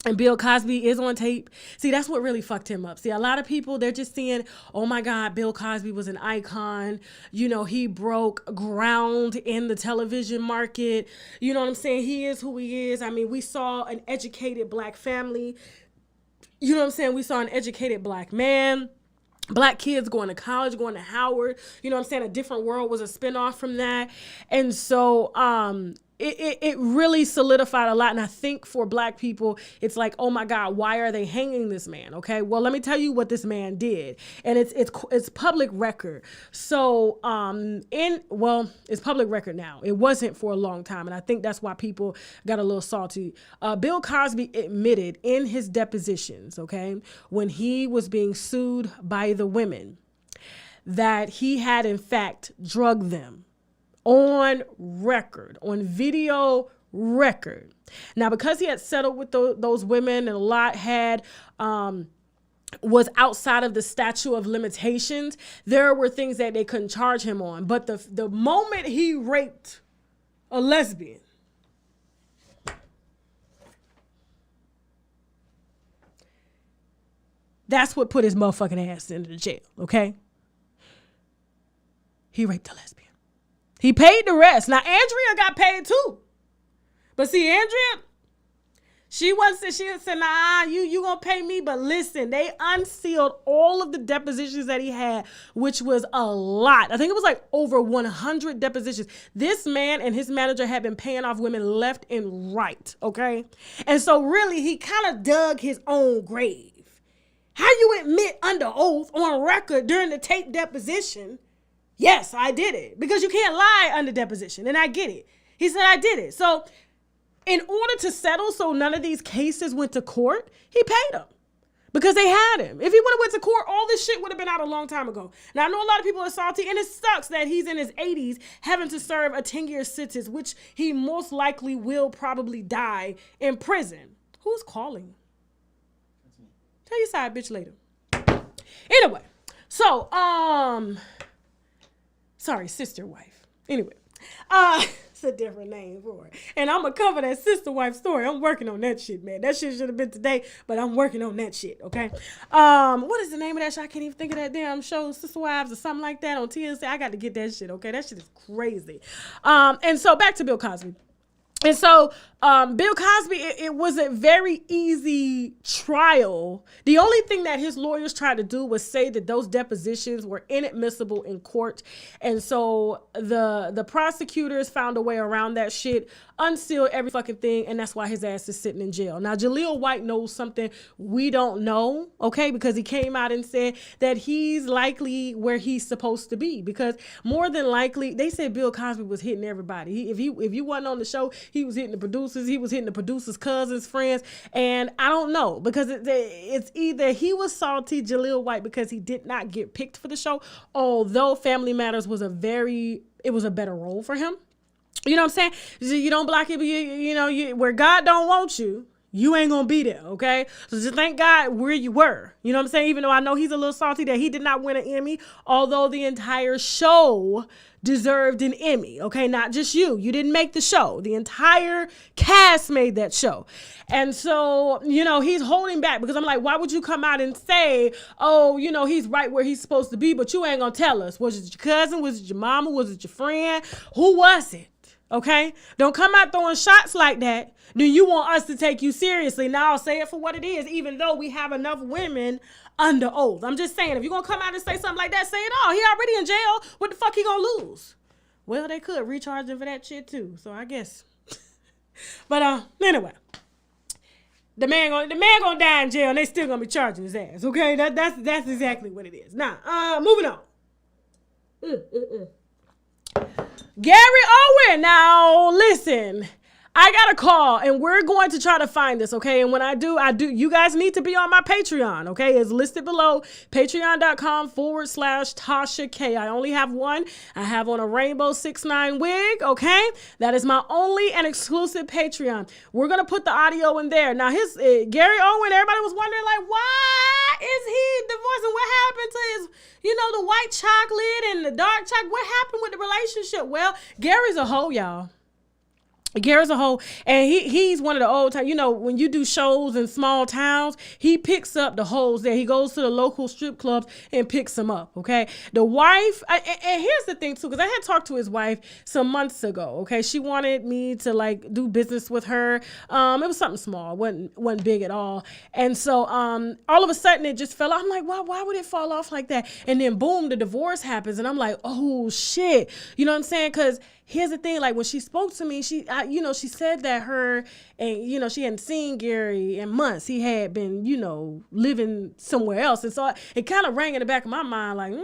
and Bill Cosby is on tape, see, that's what really fucked him up. See, a lot of people, they're just seeing, oh my God, Bill Cosby was an icon. He broke ground in the television market. You know what I'm saying? He is who he is. I mean, we saw an educated Black family. You know what I'm saying? We saw an educated Black man. Black kids going to college, going to Howard, you know what I'm saying? A Different World was a spinoff from that. And so it really solidified a lot. And I think for Black people, it's like, oh my God, why are they hanging this man? Okay, well, let me tell you what this man did. And it's public record. So it's public record now. It wasn't for a long time. And I think that's why people got a little salty. Bill Cosby admitted in his depositions, okay, when he was being sued by the women, that he had in fact drugged them. On record, on video record. Now, because he had settled with those women and a lot was outside of the statute of limitations, there were things that they couldn't charge him on. But the moment he raped a lesbian, that's what put his motherfucking ass into the jail, okay? He raped a lesbian. He paid the rest. Now, Andrea got paid too. But see, Andrea, she said, nah, you gonna pay me. But listen, they unsealed all of the depositions that he had, which was a lot. I think it was like over 100 depositions. This man and his manager had been paying off women left and right, okay? And so really, he kind of dug his own grave. How you admit under oath on record during the tape deposition, yes, I did it, because you can't lie under deposition, and I get it. He said, I did it. So in order to settle so none of these cases went to court, he paid him because they had him. If he would have went to court, all this shit would have been out a long time ago. Now, I know a lot of people are salty, and it sucks that he's in his 80s having to serve a 10-year sentence, which he most likely will probably die in prison. Who's calling? That's me. Tell your side bitch later. Anyway, so, sorry, sister wife. Anyway, it's a different name for it. And I'm going to cover that sister wife story. I'm working on that shit, man. That shit should have been today, but I'm working on that shit, okay? What is the name of that show? I can't even think of that damn show, Sister Wives or something like that on TNC. I got to get that shit, okay? That shit is crazy. And so back to Bill Cosby. And so Bill Cosby, it was a very easy trial. The only thing that his lawyers tried to do was say that those depositions were inadmissible in court. And so the prosecutors found a way around that shit, unsealed every fucking thing, and that's why his ass is sitting in jail. Now, Jaleel White knows something we don't know, okay, because he came out and said that he's likely where he's supposed to be, because more than likely, they said Bill Cosby was hitting everybody. If you wasn't on the show, He was hitting the producers. He was hitting the producers' cousins, friends. And I don't know, because it's either he was salty, Jaleel White, because he did not get picked for the show, although Family Matters was a better role for him. You know what I'm saying? You don't block it, but where God don't want you, you ain't gonna be there, okay? So just thank God where you were. You know what I'm saying? Even though I know he's a little salty that he did not win an Emmy, although the entire show deserved an Emmy, okay? Not just you. You didn't make the show. The entire cast made that show. And so, he's holding back because I'm like, why would you come out and say, oh, he's right where he's supposed to be, but you ain't gonna tell us. Was it your cousin? Was it your mama? Was it your friend? Who was it? Okay? Don't come out throwing shots like that. Then you want us to take you seriously. Now I'll say it for what it is, even though we have enough women under oath. I'm just saying, if you're going to come out and say something like that, say it all. He already in jail. What the fuck he going to lose? Well, they could recharge him for that shit too. So I guess. But anyway. The man gonna die in jail and they still gonna be charging his ass. Okay? That's exactly what it is. Now, moving on. Gary Owen. Now, listen, I got a call and we're going to try to find this, okay? And when I do, you guys need to be on my Patreon, okay? It's listed below, patreon.com/Tasha K. I only have one. I have on a rainbow 6'9" wig, okay? That is my only and exclusive Patreon. We're going to put the audio in there. Now, Gary Owen, everybody was wondering, like, why is he divorcing? What happened to his, the white chocolate and the dark chocolate? What happened with the relationship? Well, Gary's a hoe, y'all. Gary's a hoe, and he's one of the old time. When you do shows in small towns, he picks up the hoes there. He goes to the local strip clubs and picks them up, okay? The wife, and here's the thing, too, because I had talked to his wife some months ago, okay? She wanted me to, do business with her. It was something small. Wasn't big at all. And so all of a sudden, it just fell off. I'm like, why would it fall off like that? And then, boom, the divorce happens, and I'm like, oh, shit. You know what I'm saying? Because here's the thing, when she spoke to me, she said that her and, she hadn't seen Gary in months. He had been, living somewhere else. And so it kind of rang in the back of my mind,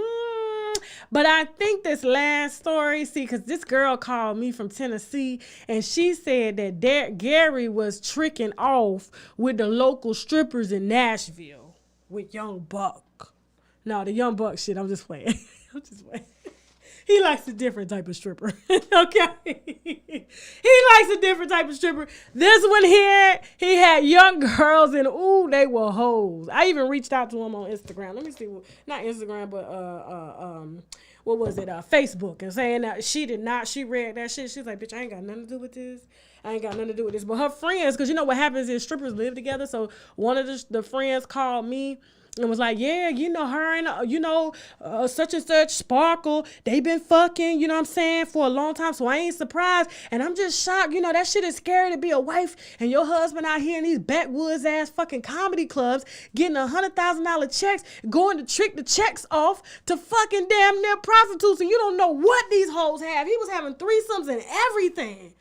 but I think this last story, because this girl called me from Tennessee and she said that Gary was tricking off with the local strippers in Nashville with Young Buck. No, the Young Buck shit, I'm just playing. I'm just playing. He likes a different type of stripper, okay? He likes a different type of stripper. This one here, he had young girls and, ooh, they were hoes. I even reached out to him on Instagram. Let me see, not Instagram, but what was it, Facebook, and saying that she read that shit. She's like, bitch, I ain't got nothing to do with this. But her friends, because what happens is strippers live together, so one of the friends called me and was like, yeah, her and, such and such Sparkle, they been fucking, what I'm saying, for a long time, so I ain't surprised. And I'm just shocked, that shit is scary to be a wife and your husband out here in these backwoods ass fucking comedy clubs getting $100,000 checks, going to trick the checks off to fucking damn near prostitutes, and you don't know what these hoes have. He was having threesomes and everything.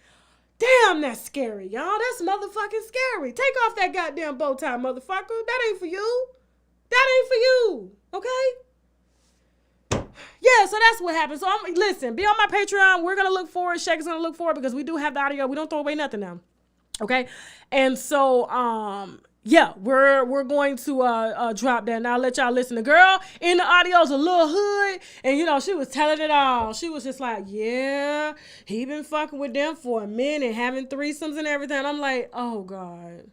Damn, that's scary, y'all. That's motherfucking scary. Take off that goddamn bow tie, motherfucker. That ain't for you. That ain't for you, okay? Yeah, so that's what happened. So listen, be on my Patreon. We're gonna look for it. Shaq is gonna look for it because we do have the audio. We don't throw away nothing now, okay? And so yeah, we're going to drop that. Now I'll let y'all listen. The girl in the audio is a little hood, and she was telling it all. She was just like, yeah, he been fucking with them for a minute, having threesomes and everything. And I'm like, oh God.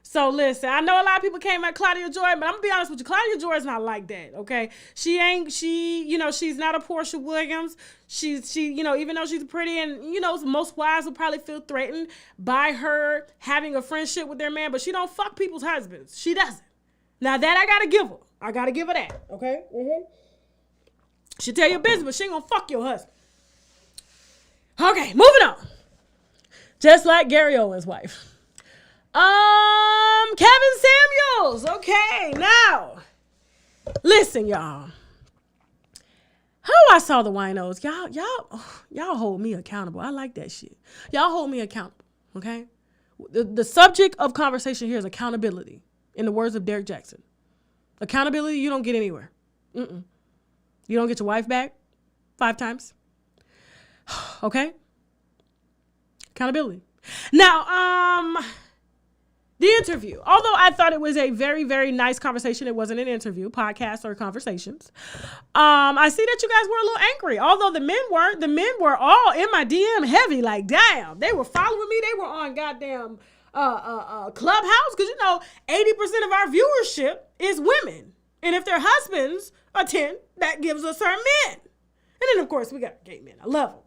So listen, I know a lot of people came at Claudia Joy, but I'm gonna be honest with you, Claudia Joy is not like that, okay? She's not a Porsha Williams. She, even though she's pretty and, most wives will probably feel threatened by her having a friendship with their man, but she don't fuck people's husbands. She doesn't. Now that I gotta give her. I gotta give her that, okay? Mm-hmm. She tell your business, but she ain't gonna fuck your husband. Okay, moving on. Just like Gary Owen's wife. Kevin Samuels. Okay, now, listen, y'all. How I saw the winos, y'all hold me accountable. I like that shit. Y'all hold me accountable, okay? The subject of conversation here is accountability, in the words of Derek Jackson. Accountability, you don't get anywhere. You don't get your wife back 5 times. Okay? Accountability. Now, the interview. Although I thought it was a very, very nice conversation, it wasn't an interview, podcast or conversations. I see that you guys were a little angry. Although the men weren't. The men were all in my DM heavy. Like, damn, they were following me. They were on goddamn Clubhouse. Because, 80% of our viewership is women. And if their husbands attend, that gives us our men. And then, of course, we got gay men. I love them.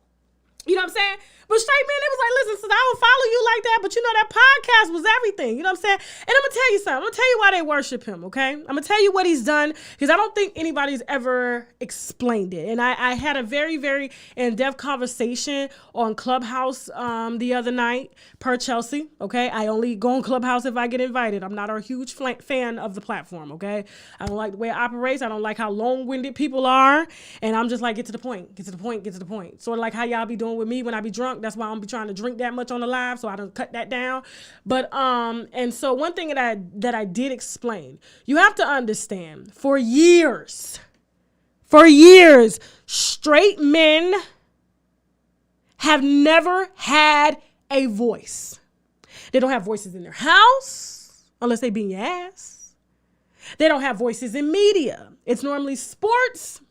You know what I'm saying? But straight men, they was like, listen, so I don't follow you like that, but that podcast was everything. You know what I'm saying? And I'm going to tell you something. I'm going to tell you why they worship him, okay? I'm going to tell you what he's done, because I don't think anybody's ever explained it. And I had a very, very in-depth conversation on Clubhouse the other night, per Chelsea, okay? I only go on Clubhouse if I get invited. I'm not a huge fan of the platform, okay? I don't like the way it operates. I don't like how long-winded people are. And I'm just like, get to the point, get to the point, get to the point. Sort of like how y'all be doing with me when I be drunk. That's why I don't be trying to drink that much on the live, so I don't cut that down. But and so one thing that I did explain, you have to understand, for years, straight men have never had a voice. They don't have voices in their house unless they beat your ass. They don't have voices in media. It's normally sports,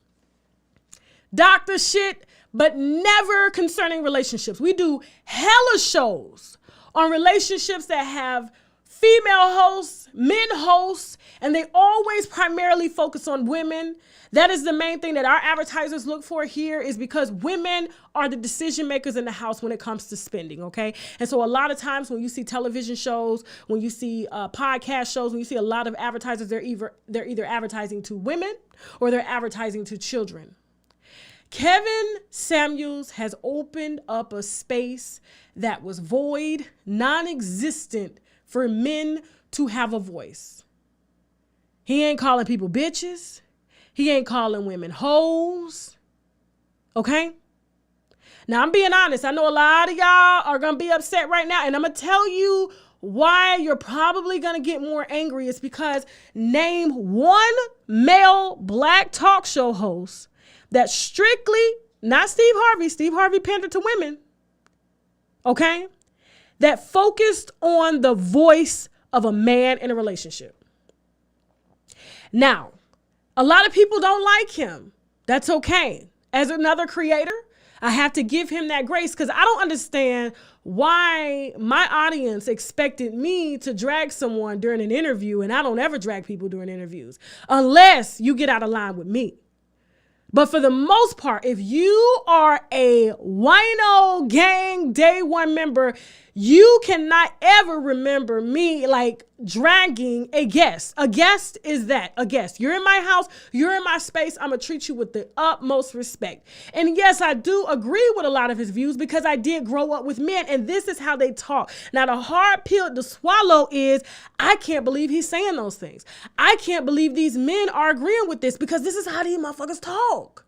doctor shit, but never concerning relationships. We do hella shows on relationships that have female hosts, men hosts, and they always primarily focus on women. That is the main thing that our advertisers look for here, is because women are the decision makers in the house when it comes to spending, okay? And so a lot of times when you see television shows, when you see podcast shows, when you see a lot of advertisers, they're either advertising to women or they're advertising to children. Kevin Samuels has opened up a space that was void, non-existent, for men to have a voice. He ain't calling people bitches. He ain't calling women hoes. Okay? Now, I'm being honest. I know a lot of y'all are going to be upset right now, and I'm going to tell you why you're probably going to get more angry. It's because name one male black talk show host that strictly, not Steve Harvey pandered to women, okay, that focused on the voice of a man in a relationship. Now, a lot of people don't like him. That's okay. As another creator, I have to give him that grace, because I don't understand why my audience expected me to drag someone during an interview, and I don't ever drag people during interviews unless you get out of line with me. But for the most part, if you are a Wino Gang Day One member, you cannot ever remember me like dragging a guest. A guest is that, a guest. You're in my house, you're in my space, I'm gonna treat you with the utmost respect. And yes, I do agree with a lot of his views, because I did grow up with men, and this is how they talk. Now, the hard pill to swallow is, I can't believe he's saying those things. I can't believe these men are agreeing with this, because this is how these motherfuckers talk.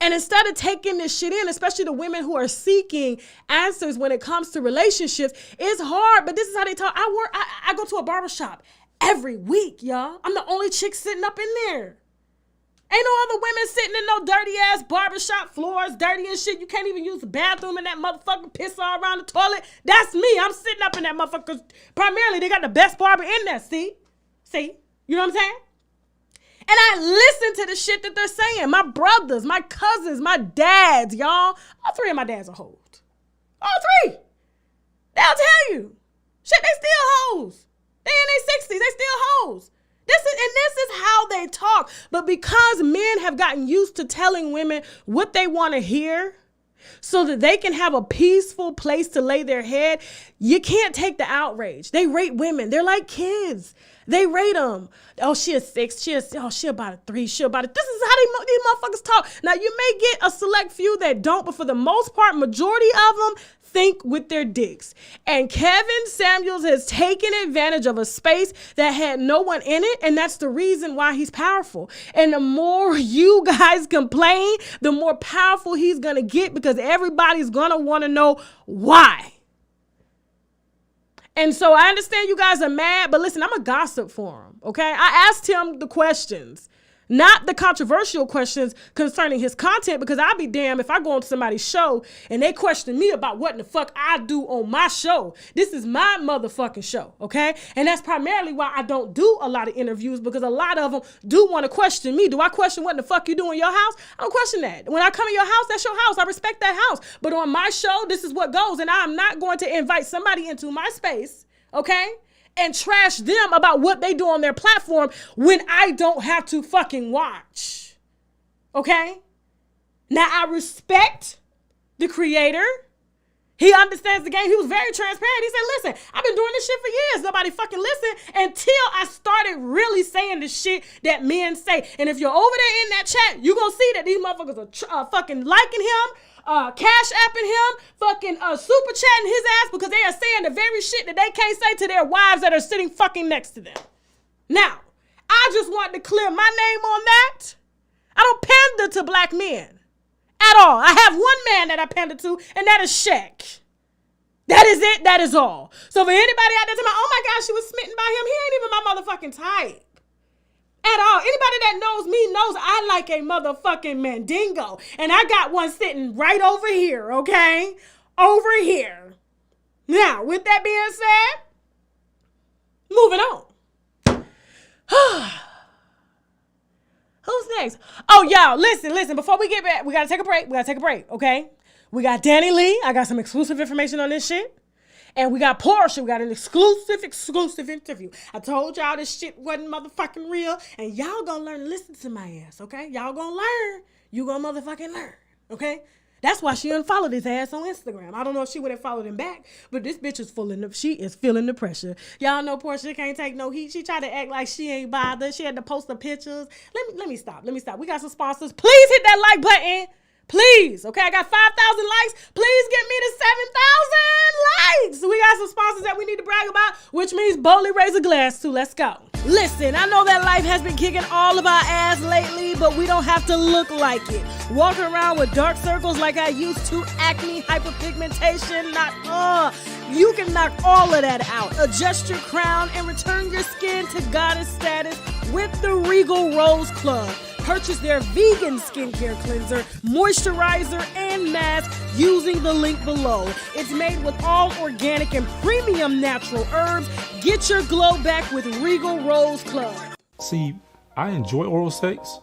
And instead of taking this shit in, especially the women who are seeking answers when it comes to relationships, it's hard, but this is how they talk. I go to a barbershop every week, y'all. I'm the only chick sitting up in there. Ain't no other women sitting in no dirty ass barbershop floors, dirty and shit. You can't even use the bathroom in that motherfucker, piss all around the toilet. That's me. I'm sitting up in that motherfucker. Primarily, they got the best barber in there, see? You know what I'm saying? And I listen to the shit that they're saying. My brothers, my cousins, my dads, y'all. All three of my dads are hoes. All three. They'll tell you. Shit, they still hoes. They in their 60s, they still hoes. This is how they talk. But because men have gotten used to telling women what they want to hear so that they can have a peaceful place to lay their head, you can't take the outrage. They rate women. They're like kids. They rate them. Oh, she a 6. She about a 3. She about a... This is how these motherfuckers talk. Now, you may get a select few that don't, but for the most part, majority of them think with their dicks. And Kevin Samuels has taken advantage of a space that had no one in it, and that's the reason why he's powerful. And the more you guys complain, the more powerful he's going to get, because everybody's going to want to know why. And so I understand you guys are mad, but listen, I'm a gossip for him, okay? I asked him the questions. Not the controversial questions concerning his content, because I'll be damned if I go on somebody's show and they question me about what in the fuck I do on my show. This is my motherfucking show, okay? And that's primarily why I don't do a lot of interviews, because a lot of them do want to question me. Do I question what in the fuck you do in your house? I don't question that. When I come in your house, that's your house. I respect that house. But on my show, this is what goes. And I'm not going to invite somebody into my space, okay, and trash them about what they do on their platform when I don't have to fucking watch. Okay? Now, I respect the creator. He understands the game. He was very transparent. He said, listen, I've been doing this shit for years. Nobody fucking listened until I started really saying the shit that men say. And if you're over there in that chat, you're going to see that these motherfuckers are fucking liking him, cash apping him, fucking super chatting his ass, because they are saying the very shit that they can't say to their wives that are sitting fucking next to them. Now, I just want to clear my name on that. I don't pander to black men at all. I have one man that I pander to, and that is Shaq. That is it. That is all. So for anybody out there talking about, oh my gosh, she was smitten by him, he ain't even my motherfucking type. At all. Anybody that knows me knows I like a motherfucking mandingo. And I got one sitting right over here, okay? Over here. Now, with that being said, moving on. Who's next? Oh, y'all, listen. Before we get back, we got to take a break. Okay? We got Danny Lee. I got some exclusive information on this shit. And we got Porsha. We got an exclusive interview. I told y'all this shit wasn't motherfucking real. And y'all gonna learn to listen to my ass, okay? Y'all gonna learn. You gonna motherfucking learn, okay? That's why she unfollowed his ass on Instagram. I don't know if she would have followed him back, but this bitch is she is feeling the pressure. Y'all know Porsha can't take no heat. She tried to act like she ain't bothered. She had to post the pictures. Let me stop. We got some sponsors. Please hit that like button. Please, okay, I got 5,000 likes. Please get me to 7,000 likes. We got some sponsors that we need to brag about, which means boldly raise a glass to. Let's go. Listen, I know that life has been kicking all of our ass lately, but we don't have to look like it. Walking around with dark circles like I used to, acne, hyperpigmentation, you can knock all of that out. Adjust your crown and return your skin to goddess status with the Regal Rose Club. Purchase their vegan skincare cleanser, moisturizer, and mask using the link below. It's made with all organic and premium natural herbs. Get your glow back with Regal Rose Club. See, I enjoy oral sex,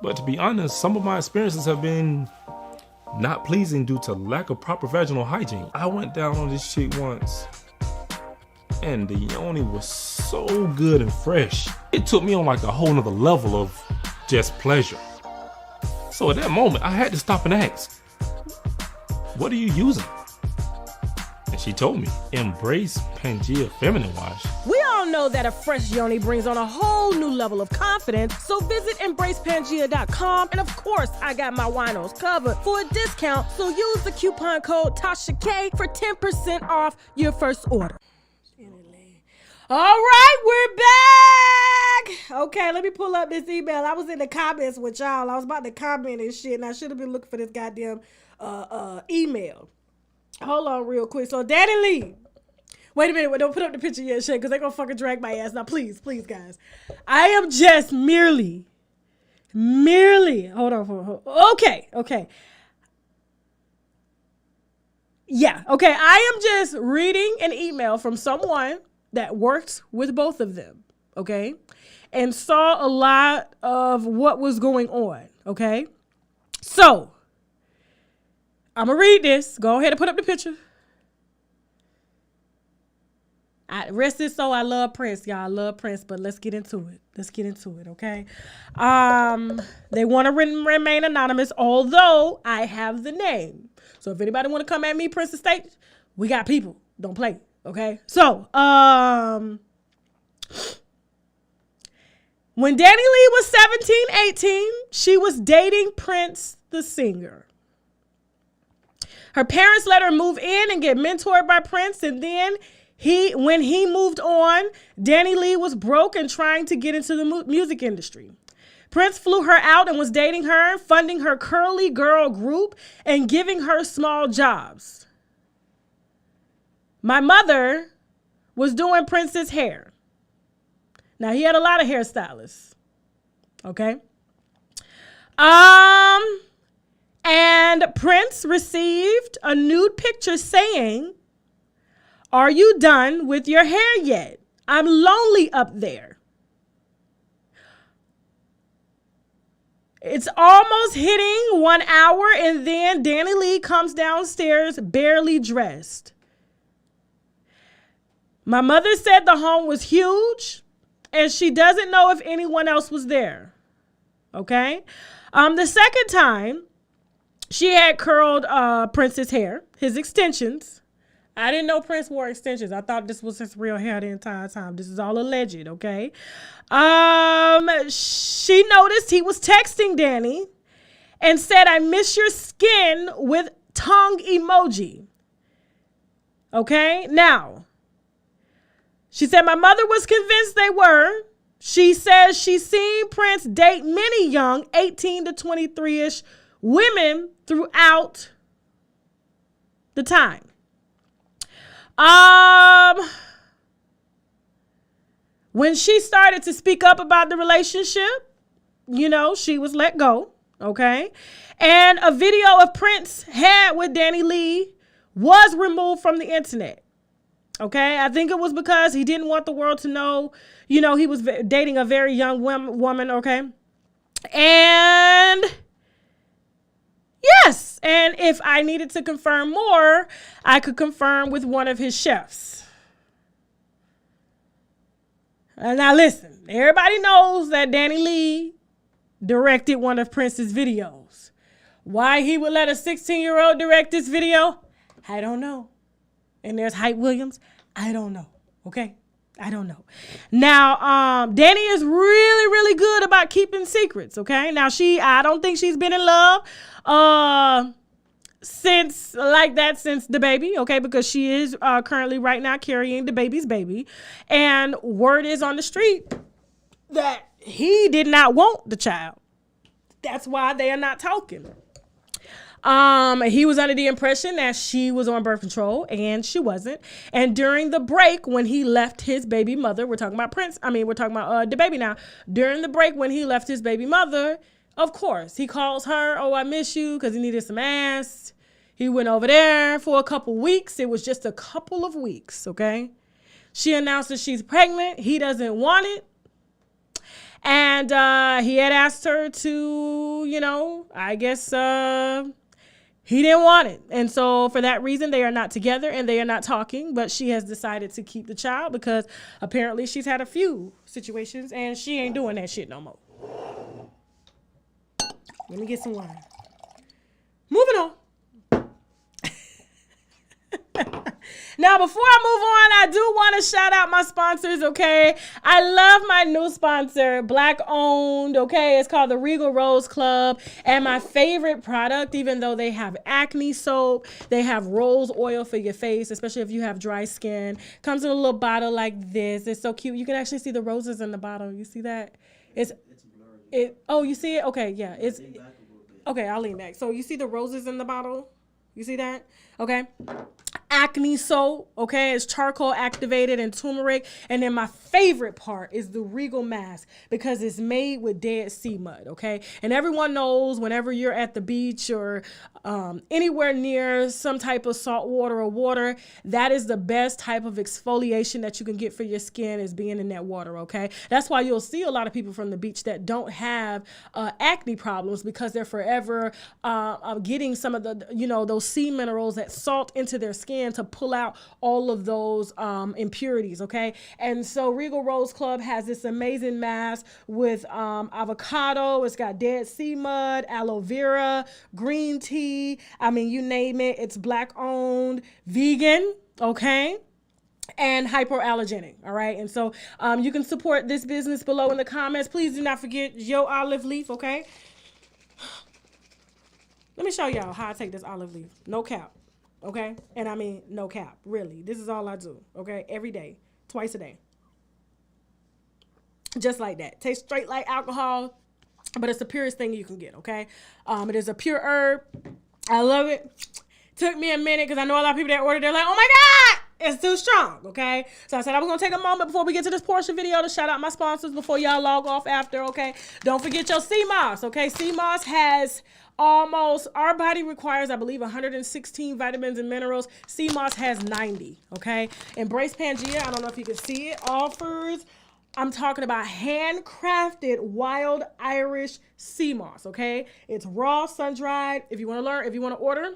but to be honest, some of my experiences have been not pleasing due to lack of proper vaginal hygiene. I went down on this shit once, and the yoni was so good and fresh. It took me on like a whole nother level of just pleasure. So at that moment, I had to stop and ask, what are you using? And she told me, embrace Pangea Feminine Wash. We all know that a fresh yoni brings on a whole new level of confidence, so visit embracepangea.com, and of course, I got my winos covered for a discount, so use the coupon code TASHAK for 10% off your first order. All right, we're back. Okay, let me pull up this email. I was in the comments with y'all. I was about to comment and shit, and I should have been looking for this goddamn email. Hold on real quick. So, Danny Lee. Wait a minute. Don't put up the picture yet, shit, because they're going to fucking drag my ass. Now, please, guys. I am just merely. Hold on. Okay. Yeah, okay. I am just reading an email from someone that worked with both of them, okay, and saw a lot of what was going on, okay? So, I'm going to read this. Go ahead and put up the picture. Rest is so I love Prince, y'all. I love Prince, but let's get into it. Okay? They want to remain anonymous, although I have the name. So if anybody want to come at me, Prince Estate, we got people. Don't play. Okay, so when Danny Lee was 17, 18, she was dating Prince the singer. Her parents let her move in and get mentored by Prince, and then when he moved on, Danny Lee was broke and trying to get into the music industry. Prince flew her out and was dating her, funding her curly girl group, and giving her small jobs. My mother was doing Prince's hair. Now, he had a lot of hairstylists. Okay. And Prince received a nude picture saying, "Are you done with your hair yet? I'm lonely up there." It's almost hitting 1 hour, and then Danny Lee comes downstairs barely dressed. "My mother said the home was huge, and she doesn't know if anyone else was there." Okay. The second time, she had curled Prince's hair, his extensions. I didn't know Prince wore extensions. I thought this was his real hair the entire time. This is all alleged, okay? She noticed he was texting Danny and said, "I miss your skin," with tongue emoji. Okay? Now, she said, "My mother was convinced they were." She says she's seen Prince date many young 18 to 23-ish women throughout the time. When she started to speak up about the relationship, she was let go, okay? And a video of Prince had with Danny Lee was removed from the internet, okay? I think it was because he didn't want the world to know, he was dating a very young woman, okay? And yes, and if I needed to confirm more, I could confirm with one of his chefs. And now listen, everybody knows that Danny Lee directed one of Prince's videos. Why he would let a 16-year-old direct this video, I don't know. And there's Hype Williams, I don't know, okay? I don't know. Now, Danny is really, really good about keeping secrets, okay? Now, I don't think she's been in love since the baby, okay? Because she is currently right now carrying the baby's baby. And word is on the street that he did not want the child. That's why they are not talking. He was under the impression that she was on birth control, and she wasn't. And during the break, when he left his baby mother, we're talking about the baby now. During the break, when he left his baby mother, of course, he calls her, "Oh, I miss you," because he needed some ass. He went over there for a couple weeks. It was just a couple of weeks, okay? She announced that she's pregnant. He doesn't want it. And he had asked her to, I guess he didn't want it. And so for that reason, they are not together and they are not talking. But she has decided to keep the child because apparently she's had a few situations and she ain't doing that shit no more. Let me get some wine. Moving on. Now, before I move on, I do want to shout out my sponsors, okay? I love my new sponsor, Black owned, okay? It's called the Regal Rose Club. And my favorite product, even though they have acne soap, they have rose oil for your face, especially if you have dry skin. Comes in a little bottle like this. It's so cute. You can actually see the roses in the bottle. You see that? It's blurry. You see it? Okay, yeah. Okay, I'll lean back. So you see the roses in the bottle? You see that? Okay. Acne soap, okay? It's charcoal activated and turmeric. And then my favorite part is the Regal Mask because it's made with Dead Sea mud, okay? And everyone knows whenever you're at the beach or anywhere near some type of salt water or water, that is the best type of exfoliation that you can get for your skin is being in that water, okay? That's why you'll see a lot of people from the beach that don't have acne problems because they're forever getting some of the, those sea minerals that salt into their skin to pull out all of those impurities, okay? And so Regal Rose Club has this amazing mask with avocado. It's got Dead Sea mud, aloe vera, green tea. I mean, you name it. It's Black owned, vegan, okay? And hypoallergenic, all right? And so you can support this business below in the comments. Please do not forget your olive leaf, okay? Let me show y'all how I take this olive leaf. No cap. Okay? And I mean, no cap. Really. This is all I do. Okay? Every day. Twice a day. Just like that. Tastes straight like alcohol, but it's the purest thing you can get. Okay? It is a pure herb. I love it. Took me a minute because I know a lot of people that ordered, they're like, "Oh my God, It's too strong, okay? So I said I was going to take a moment before we get to this Porsha video to shout out my sponsors before y'all log off after, okay? Don't forget your sea moss, okay? Sea moss has almost, our body requires, I believe, 116 vitamins and minerals. Sea moss has 90, okay? Embrace Pangea, I don't know if you can see it, offers, I'm talking about handcrafted wild Irish sea moss, okay? It's raw, sun-dried. If you want to order,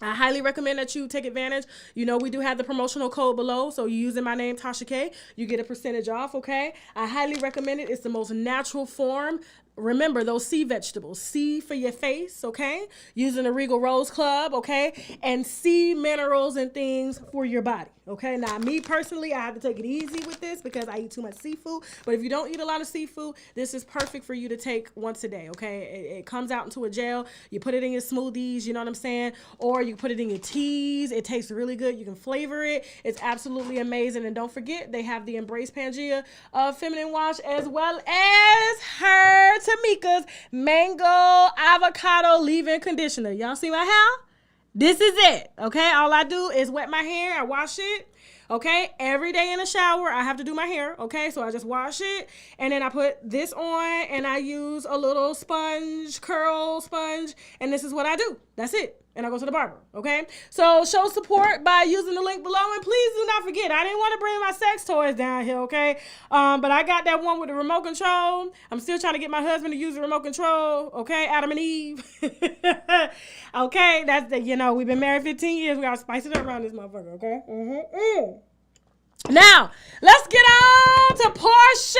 I highly recommend that you take advantage. You know, we do have the promotional code below. So you using my name, Tasha K, you get a percentage off, okay? I highly recommend it. It's the most natural form. Remember those sea vegetables, sea for your face, okay? Using the Regal Rose Club, okay? And sea minerals and things for your body, okay? Now, me personally, I have to take it easy with this because I eat too much seafood. But if you don't eat a lot of seafood, this is perfect for you to take once a day, okay? It comes out into a gel. You put it in your smoothies, you know what I'm saying? Or you put it in your teas. It tastes really good. You can flavor it. It's absolutely amazing. And don't forget, they have the Embrace Pangea feminine wash as well as her Tamika's mango avocado leave-in conditioner. Y'all see my hair? This is it, okay? All I do is wet my hair. I wash it, okay? Every day in the shower, I have to do my hair, okay? So I just wash it, and then I put this on, and I use a little sponge, curl sponge, and this is what I do. That's it. And I go to the barber, okay? So show support by using the link below. And please do not forget, I didn't want to bring my sex toys down here, okay? But I got that one with the remote control. I'm still trying to get my husband to use the remote control, okay? Adam and Eve. Okay, that's the, you know, we've been married 15 years. We got to spice it up around this motherfucker, okay? Now, let's get on to Porsha.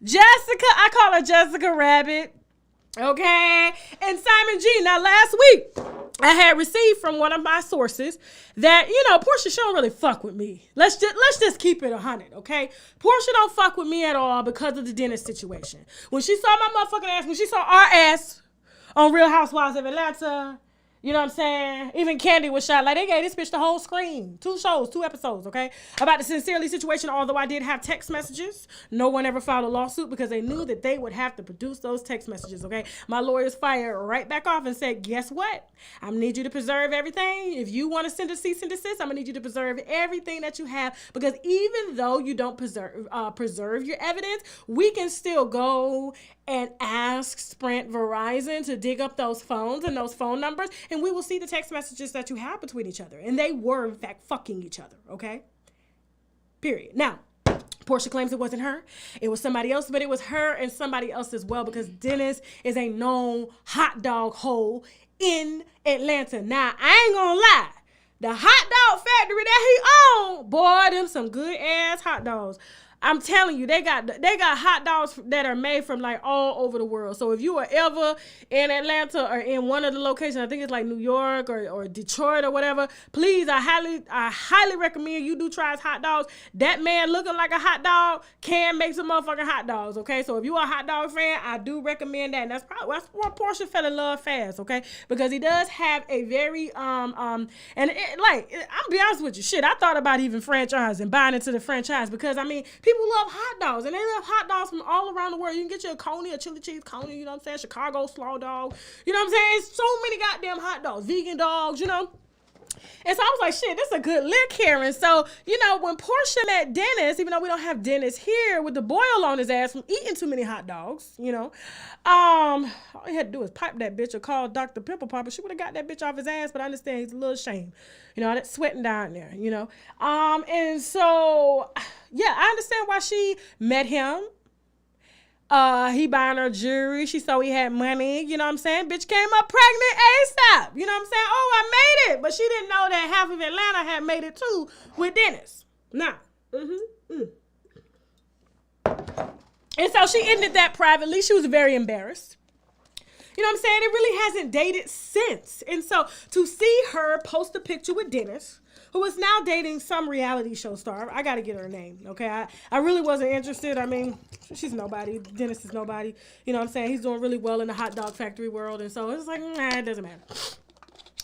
Jessica, I call her Jessica Rabbit. Okay, and Simon G. Now, last week, I had received from one of my sources that, you know, Porsha, she don't really fuck with me. Let's just keep it 100, okay? Porsha don't fuck with me at all because of the dentist situation. When she saw my motherfucking ass, when she saw our ass on Real Housewives of Atlanta, you know what I'm saying? Even Candy was shot. Like, they gave this bitch the whole screen. 2 shows, 2 episodes, okay? About the Sincerely situation, although I did have text messages. No one ever filed a lawsuit because they knew that they would have to produce those text messages, okay? My lawyers fired right back off and said, guess what? I'm going to need you to preserve everything. If you want to send a cease and desist, I'm going to need you to preserve everything that you have, because even though you don't preserve your evidence, we can still go and ask Sprint Verizon to dig up those phones and those phone numbers, and we will see the text messages that you have between each other. And they were, in fact, fucking each other, okay? Period. Now, Porsha claims it wasn't her. It was somebody else, but it was her and somebody else as well, because Dennis is a known hot dog hole in Atlanta. Now, I ain't gonna lie. The hot dog factory that he owned, boy, them some good ass hot dogs. I'm telling you, they got hot dogs that are made from like all over the world. So if you are ever in Atlanta or in one of the locations, I think it's like New York or Detroit or whatever, please, I highly recommend you do try his hot dogs. That man looking like a hot dog can make some motherfucking hot dogs, okay? So if you are a hot dog fan, I do recommend that. And that's why Porsha fell in love fast, okay? Because he does have a very I'm be honest with you, shit, I thought about even franchising, buying into the franchise, because I mean, people love hot dogs, and they love hot dogs from all around the world. You can get you a coney, a chili cheese coney, you know what I'm saying? Chicago slaw dog, you know what I'm saying? It's so many goddamn hot dogs, vegan dogs, you know? And so I was like, shit, this is a good lick here. And so, you know, when Porsha met Dennis, even though we don't have Dennis here with the boil on his ass from eating too many hot dogs, you know, all he had to do was pipe that bitch or call Dr. Pimple Popper. She would have got that bitch off his ass, but I understand he's a little ashamed. You know, all that sweating down there, you know. And so, yeah, I understand why she met him. He buying her jewelry. She saw he had money. You know what I'm saying? Bitch came up pregnant ASAP. You know what I'm saying? Oh, I made it. But she didn't know that half of Atlanta had made it too with Dennis. Nah. And so she ended that privately. She was very embarrassed. You know what I'm saying? It really hasn't dated since. And so to see her post a picture with Dennis, who is now dating some reality show star. I got to get her name, okay? I really wasn't interested. I mean, she's nobody. Dennis is nobody. You know what I'm saying? He's doing really well in the hot dog factory world. And so it's like, nah, it doesn't matter.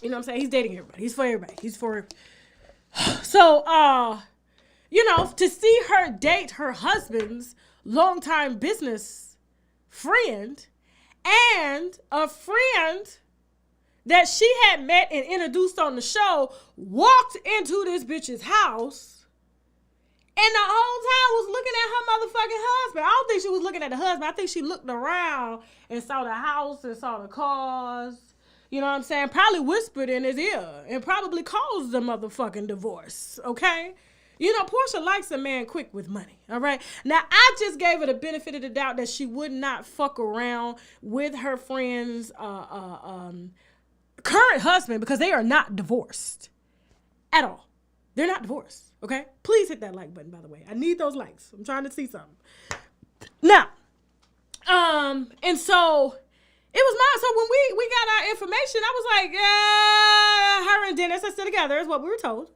You know what I'm saying? He's dating everybody. He's for everybody. He's for... So, you know, to see her date her husband's longtime business friend and a friend that she had met and introduced on the show walked into this bitch's house and the whole time was looking at her motherfucking husband. I don't think she was looking at the husband. I think she looked around and saw the house and saw the cars. You know what I'm saying? Probably whispered in his ear and probably caused the motherfucking divorce, okay? You know, Porsha likes a man quick with money, all right? Now, I just gave her the benefit of the doubt that she would not fuck around with her friend's current husband because they are not divorced at all. They're not divorced, okay? Please hit that like button, by the way. I need those likes. I'm trying to see something. Now, and so it was mine. So when we got our information, I was like, yeah, her and Dennis are still together is what we were told.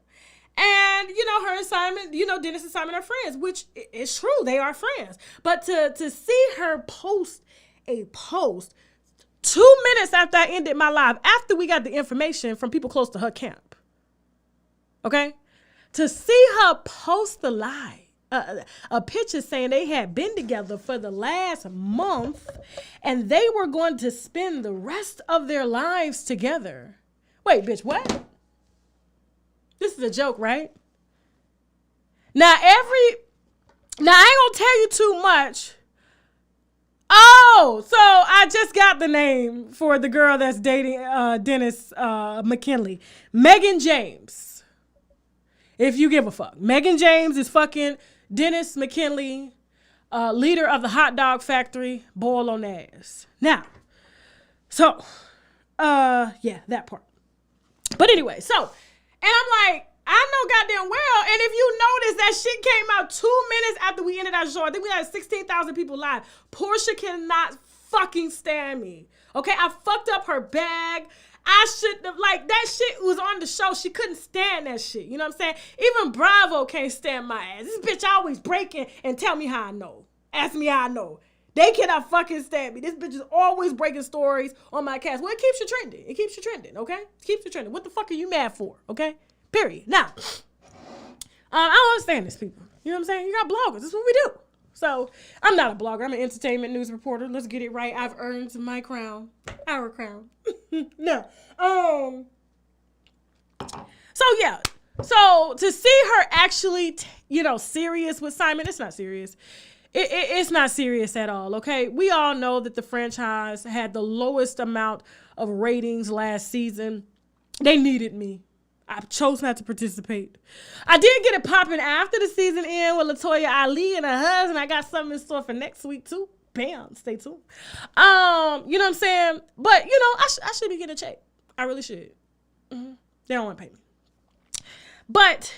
And, you know, her and Simon, you know, Dennis and Simon are friends, which is true. They are friends. But to see her post a post 2 minutes after I ended my live, after we got the information from people close to her camp, okay? To see her post the live, a picture saying they had been together for the last month and they were going to spend the rest of their lives together. Wait, bitch, what? This is a joke, right? Now, I ain't gonna tell you too much. Oh, so I just got the name for the girl that's dating Dennis McKinley. Megan James. If you give a fuck. Megan James is fucking Dennis McKinley, leader of the hot dog factory, boil on the ass. Now, so, yeah, that part. But anyway, so, and I'm like, I know goddamn well, and if you notice that shit came out 2 minutes after we ended our show, I think we had 16,000 people live. Porsha cannot fucking stand me. Okay, I fucked up her bag. I shouldn't have, like, that shit was on the show. She couldn't stand that shit. You know what I'm saying? Even Bravo can't stand my ass. This bitch always breaking and tell me how I know. Ask me how I know. They cannot fucking stand me. This bitch is always breaking stories on my cast. Well, it keeps you trending. It keeps you trending, okay? It keeps you trending. What the fuck are you mad for, okay? Period. Now, I don't understand this, people. You know what I'm saying? You got bloggers. That's what we do. So, I'm not a blogger. I'm an entertainment news reporter. Let's get it right. I've earned my crown. Our crown. No. So, yeah. So, to see her actually, serious with Simon, it's not serious. It's not serious at all, okay? We all know that the franchise had the lowest amount of ratings last season. They needed me. I chose not to participate. I did get it popping after the season end with LaToya Ali and her husband. I got something in store for next week, too. Bam, stay tuned. You know what I'm saying? But, I should be getting a check. I really should. Mm-hmm. They don't want to pay me. But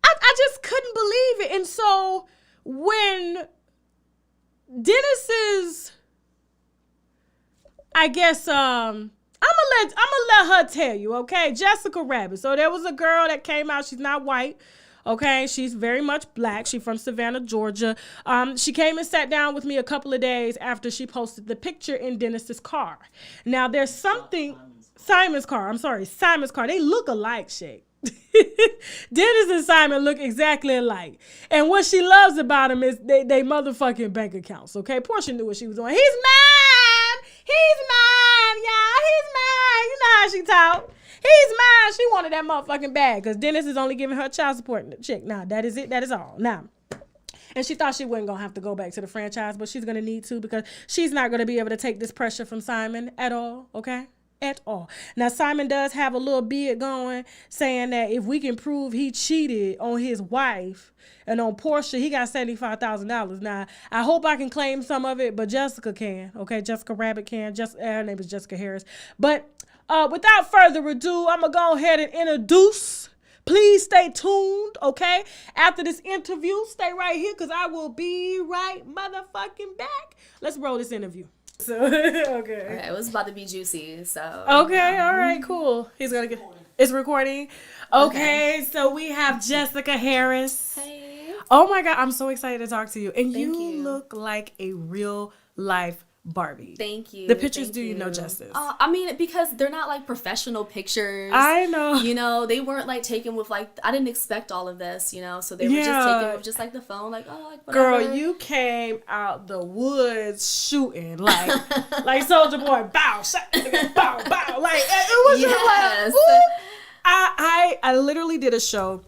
I just couldn't believe it. And so when Dennis's, I guess, I'm gonna let her tell you, okay? Jessica Rabbit. So there was a girl that came out. She's not white, okay? She's very much black. She's from Savannah, Georgia. She came and sat down with me a couple of days after she posted the picture in Dennis's car. Now there's something, Simon's car. They look alike, Shay. Dennis and Simon look exactly alike. And what she loves about him is they motherfucking bank accounts, okay? Porsha knew what she was doing. He's mine, y'all. He's mine. You know how she talk. He's mine. She wanted that motherfucking bag because Dennis is only giving her child support check. Now, that is it. That is all. Now, and she thought she wasn't going to have to go back to the franchise, but she's going to need to because she's not going to be able to take this pressure from Simon at all, okay? At all. Now, Simon does have a little bid going saying that if we can prove he cheated on his wife and on Porsha, he got $75,000. Now, I hope I can claim some of it, but Jessica can. Okay, Jessica Rabbit can. Her name is Jessica Harris. But without further ado, I'm going to go ahead and introduce. Please stay tuned, okay? After this interview, stay right here because I will be right motherfucking back. Let's roll this interview. So, okay. It was about to be juicy, so. Okay, all right, cool. He's gonna get. It's recording. Okay, so we have Jessica Harris. Hey. Oh my God, I'm so excited to talk to you. And Thank you look like a real life Barbie. Thank you. The pictures Thank do you no justice. I mean, because they're not like professional pictures. I know. You know, they weren't like taken with like, I didn't expect all of this, you know, so they were just taken with just like the phone, like, oh, like whatever. Girl, you came out the woods shooting like Soulja Boy, bow, shot, bow, bow. Like it was just like, ooh. I literally did a show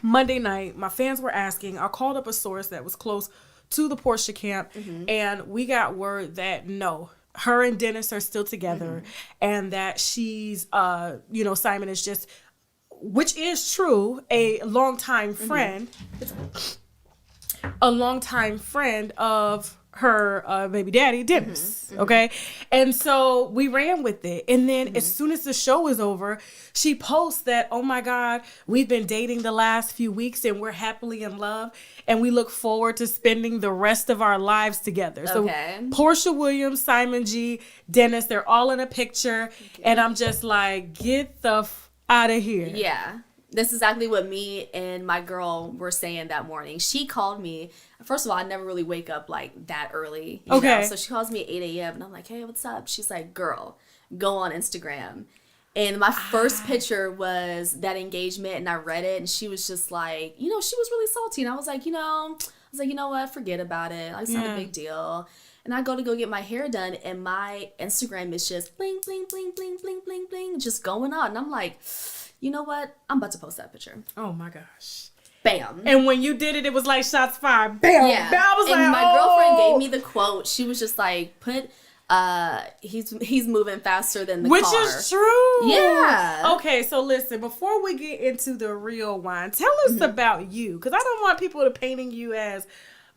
Monday night. My fans were asking. I called up a source that was close to the Porsha camp, and we got word that no, her and Dennis are still together, and that she's, Simon is just, which is true, a longtime friend, of her baby daddy, Dennis. Okay. And so we ran with it. And then as soon as the show was over, she posts that, oh my God, we've been dating the last few weeks and we're happily in love. And we look forward to spending the rest of our lives together. So Porsha Williams, Simon G, Dennis, they're all in a picture. And I'm just like, get the out of here. Yeah. This is exactly what me and my girl were saying that morning. She called me. First of all, I never really wake up like that early. You know? So she calls me at 8 a.m. and I'm like, hey, what's up? She's like, girl, go on Instagram. And my first picture was that engagement, and I read it, and she was just like, she was really salty. And I was like, you know what? Forget about it. Like, it's not a big deal. And I go get my hair done, and my Instagram is just bling, bling, bling, bling, bling, bling, bling, just going on. And I'm like, you know what? I'm about to post that picture. Oh my gosh. Bam. And when you did it, it was like shots fired. Bam. Yeah. I was and like, my girlfriend gave me the quote. She was just like, he's moving faster than the car. Which is true. Yeah. Okay, so listen, before we get into the real wine, tell us about you. Because I don't want people to painting you as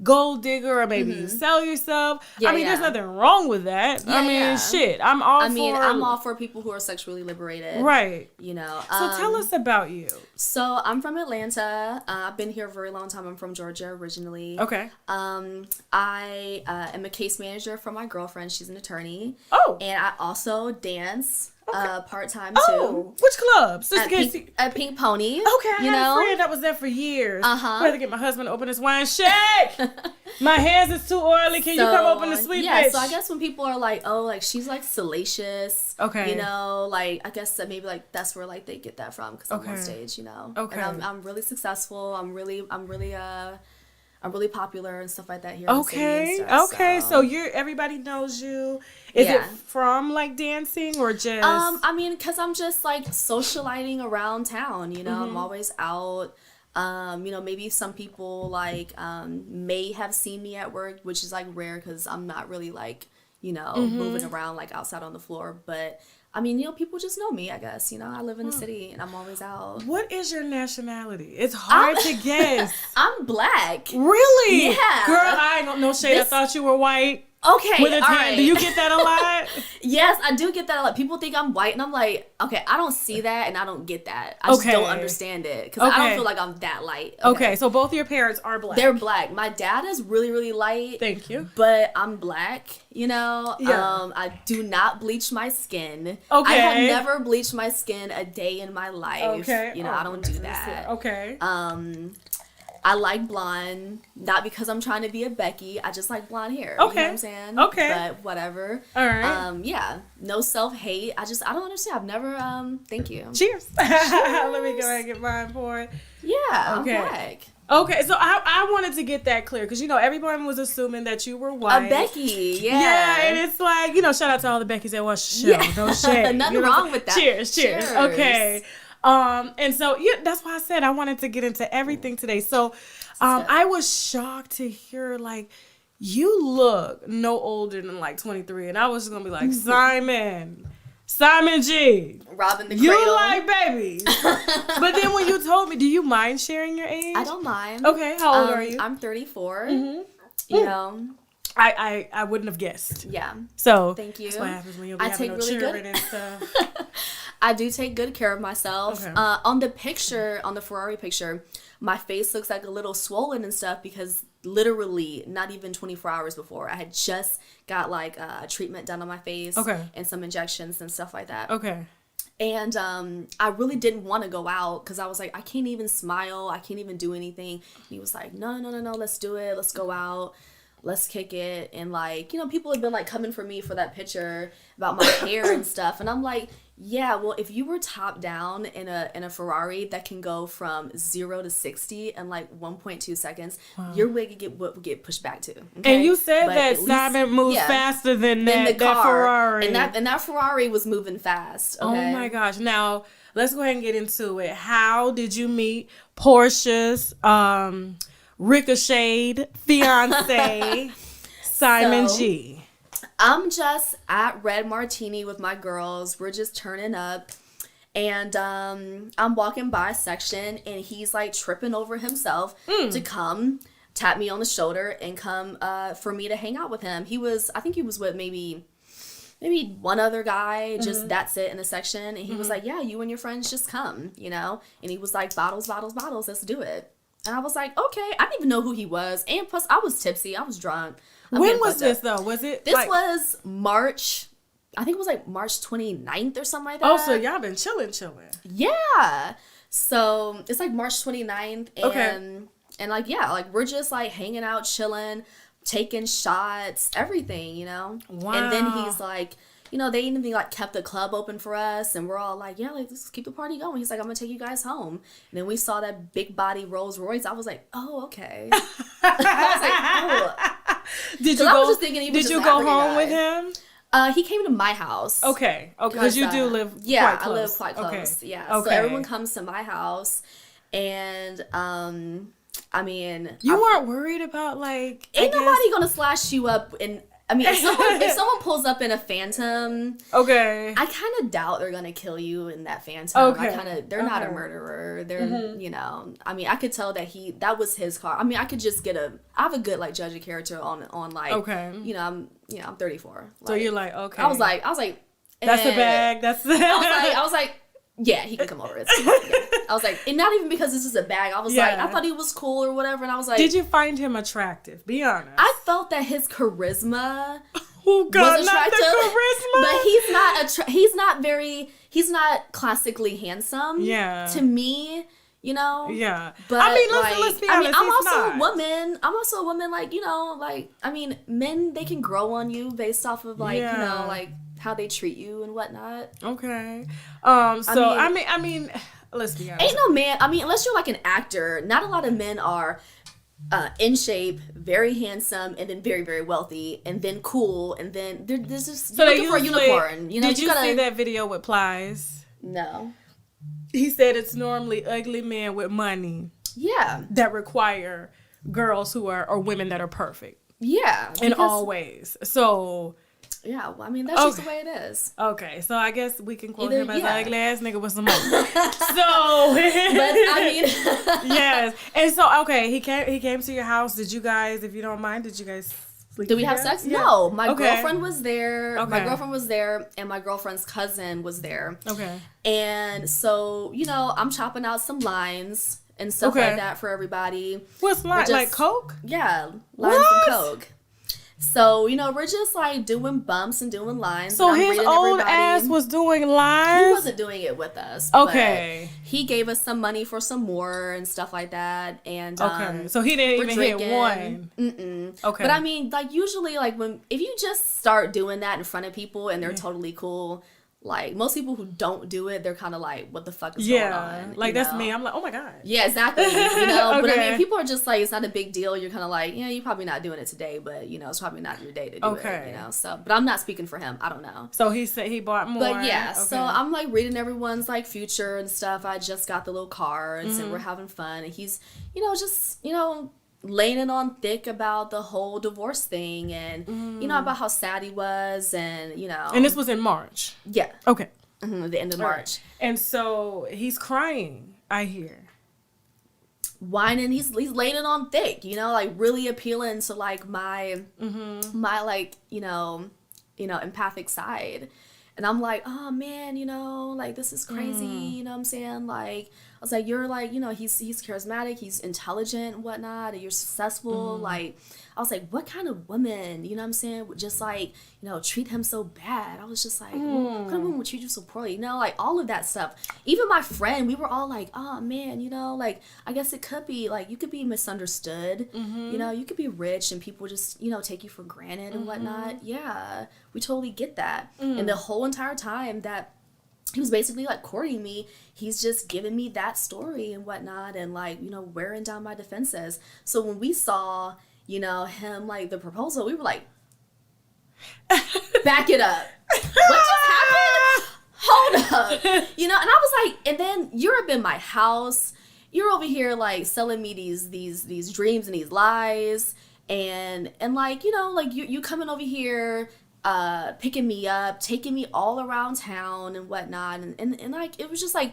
gold digger, or maybe you sell yourself. I mean, there's nothing wrong with that. Shit. I'm all for people who are sexually liberated. Right. You know. So tell us about you. So I'm from Atlanta. I've been here a very long time. I'm from Georgia originally. Okay. I am a case manager for my girlfriend. She's an attorney. Oh. And I also dance. Part-time too. Which club? At Pink Pony. Okay, I had a friend that was there for years. I had to get my husband to open his wine. Shake! My hands is too oily. Can you come open the sweet bitch? So I guess when people are like, oh, like she's like salacious. Okay. You know, like I guess that maybe like that's where like they get that from, because I'm on stage, you know. Okay. And I'm really successful. I'm really popular and stuff like that here in the city and stuff, so everybody knows you. Is it from like dancing or just? I mean, because I'm just like socializing around town. You know, I'm always out. Maybe some people like may have seen me at work, which is like rare because I'm not really like moving around like outside on the floor, but. I mean, people just know me, I guess. I live in the city and I'm always out. What is your nationality? It's hard to guess. I'm black. Really? Yeah. Girl, I don't know shade. I thought you were white. Okay, all right. Do you get that a lot? Yes, I do get that a lot. People think I'm white, and I'm like, okay, I don't see that, and I don't get that. I just don't understand it, because I don't feel like I'm that light. Okay, so both your parents are black. They're black. My dad is really, really light. Thank you. But I'm black, Yeah. I do not bleach my skin. Okay. I have never bleached my skin a day in my life. Okay. I don't do that. Okay. I like blonde, not because I'm trying to be a Becky. I just like blonde hair. Okay. You know what I'm saying? Okay. But whatever. All right. Yeah. No self-hate. I don't understand. I've never, thank you. Cheers. Let me go ahead and get mine poured. Yeah. Okay. I'm black. Okay, so I wanted to get that clear because everyone was assuming that you were white. A Becky, yeah. Yeah, and it's like shout out to all the Beckys that watch the show. Yeah. No shade. Nothing wrong with that. Cheers. Okay. And so that's why I said I wanted to get into everything today. So, I was shocked to hear like you look no older than like 23, and I was just gonna be like Simon G. Robbing the cradle. You like babies. But then when you told me, do you mind sharing your age? I don't mind. Okay, how old are you? I'm 34. I wouldn't have guessed. Yeah. So thank you. That's what happens when you'll be having no children and stuff. I do take good care of myself. Okay. On the Ferrari picture, my face looks like a little swollen and stuff because literally not even 24 hours before I had just got like a treatment done on my face. Okay. And some injections and stuff like that. Okay. And I really didn't want to go out because I was like, I can't even smile. I can't even do anything. And he was like, no, let's do it. Let's go out. let's kick it. And like, you know, people have been like coming for me for that picture about my hair and stuff. And I'm like, yeah, well, if you were top down in a Ferrari that can go from 0 to 60 in like 1.2 seconds, your wig would get pushed back too. Okay? And you said But that at least- Simon moves faster than that Ferrari. And that Ferrari was moving fast. Okay? Oh my gosh. Now, let's go ahead and get into it. How did you meet Porsha's ricocheted fiance, Simon G? I'm just at Red Martini with my girls. We're just turning up. And I'm walking by a section and he's like tripping over himself to come tap me on the shoulder and come for me to hang out with him. I think he was with maybe one other guy, just that's it in the section. And he was like, yeah, you and your friends just come, you know? And he was like, bottles, let's do it. And I was like, okay. I didn't even know who he was. And plus, I was tipsy. I was drunk. When was this, though? Was it? This was March. I think it was like March 29th or something like that. Oh, so y'all been chilling. Yeah. So it's like March 29th. And, Okay. And like, yeah, like we're just like hanging out, chilling, taking shots, everything, you know? Wow. And then he's like, you know, they even like kept the club open for us, and we're all like, yeah, like let's keep the party going. He's like, I'm gonna take you guys home. And then we saw that big body Rolls Royce. I was like, oh, okay. I was like, oh. Did you I go? was just thinking he was Did just you an go African home guy. with him? He came to my house. Okay, because you do live yeah, quite close. I live quite close. Okay. Yeah. Okay. So everyone comes to my house, and I mean, You weren't worried about like ain't nobody gonna slash you up in. I mean, if someone pulls up in a Phantom, Okay. I kind of doubt they're gonna kill you in that Phantom. Okay. They're not a murderer. They're, you know, I mean, I could tell that that was his car. I mean, I could just I have a good like judge of character on like, Okay. you know, I'm 34. So Like, you're like, okay. I was like, that's the eh. bag. That's the. I was like, yeah, he can come over. It's fine. Yeah. I was like, and not even because this is a bag. I was like, I thought he was cool or whatever, and I was like, Did you find him attractive? Be honest. I felt that his charisma Oh God, was not attractive, the charisma. but he's not classically handsome. Yeah. To me, you know. Yeah. But I mean, like, let's be honest. I'm he's also not. a woman. I'm also a woman. Like, you know, like, I mean, men, they can grow on you based off of like, you know, like how they treat you and whatnot. Okay. So I mean, let's be honest. Ain't no man. I mean, unless you're like an actor, not a lot of men are in shape, very handsome, and then very, very wealthy, and then cool, and then there's just So looking for a unicorn. You know, did you gotta, see that video with Plies? No. He said it's normally ugly men with money Yeah. that require girls who are or women that are perfect Yeah. in because- all ways. So Yeah. Well, I mean, that's just the way it is. okay, so I guess we can quote Either- him as yeah. an ugly ass nigga with some money. So, But I mean, yes, and so okay, he came to your house. Did you guys, if you don't mind, sleep did we have together? sex? Yeah. No. My Okay. girlfriend was there. My Okay. girlfriend was there, and my girlfriend's cousin was there. Okay. And so, you know, I'm chopping out some lines and stuff Okay. like that for everybody. What's like just- like coke? Yeah, lines What? of coke. So, you know, we're just like doing bumps and doing lines. So and I'm his reading old everybody. ass was doing He lives. wasn't doing it with us. Okay. But he gave us some money for some more and stuff like that. And Okay, so he didn't we're even hit drinking. one. Mm-mm. Okay, But I mean, like usually, like if you just start doing that in front of people and they're totally cool, like most people who don't do it, they're kind of like, "What the fuck is going on?" like you that's know? me. I'm like, oh my God. Yeah, exactly. You know, but I Okay. mean, people are just like, it's not a big deal. You're kind of like, yeah, you're probably not doing it today, but you know, it's probably not your day to do Okay. it. You know, so but I'm not speaking for him. I don't know. So he said he bought more. But yeah, so Okay. I'm like reading everyone's like future and stuff. I just got the little car and Mm-hmm. so we're having fun. And he's, you know, just, you know, laying it on thick about the whole divorce thing and, you know, about how sad he was and, you know. And this was in March. Yeah. Okay. The end of All right. March. And so he's crying, I hear. Whining, he's laying it on thick, you know, like really appealing to like my like, you know, empathic side. And I'm like, oh man, you know, like this is crazy, you know what I'm saying? Like, I was like, you're like, you know, he's charismatic, he's intelligent and whatnot, and you're successful. Like, I was like, what kind of woman, you know what I'm saying, would just like, you know, treat him so bad? I was just like, what kind of woman would treat you so poorly? You know, like all of that stuff. Even my friend, we were all like, oh man, you know, like, I guess it could be like, you could be misunderstood, you know, you could be rich and people just, you know, take you for granted and whatnot. Yeah, we totally get that. And the whole entire time that he was basically like courting me, he's just giving me that story and whatnot, and like, you know, wearing down my defenses. So when we saw, you know, him like the proposal, we were like, back it up. What just happened? Hold up. You know, and I was like, and then you're up in my house, you're over here like selling me these dreams and these lies, and like, you know, like you coming over here picking me up, taking me all around town and whatnot, and like it was just like,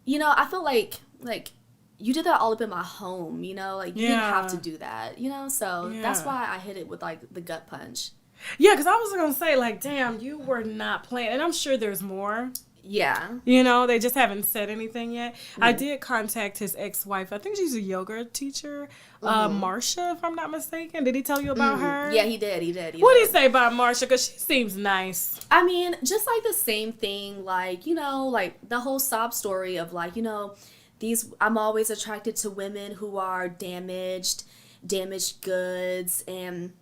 you know, I felt like you did that all up in my home, you know, like you didn't have to do that, you know, so that's why I hit it with like the gut punch. Yeah, because I was gonna say like, damn, you were not playing, and I'm sure there's more. Yeah. You know, they just haven't said anything yet. I did contact his ex-wife. I think she's a yoga teacher. Marsha, if I'm not mistaken. Did he tell you about her? Yeah, he did. What did he say about Marsha? Because she seems nice. I mean, just like the same thing, like, you know, like the whole sob story of like, you know, I'm always attracted to women who are damaged goods, and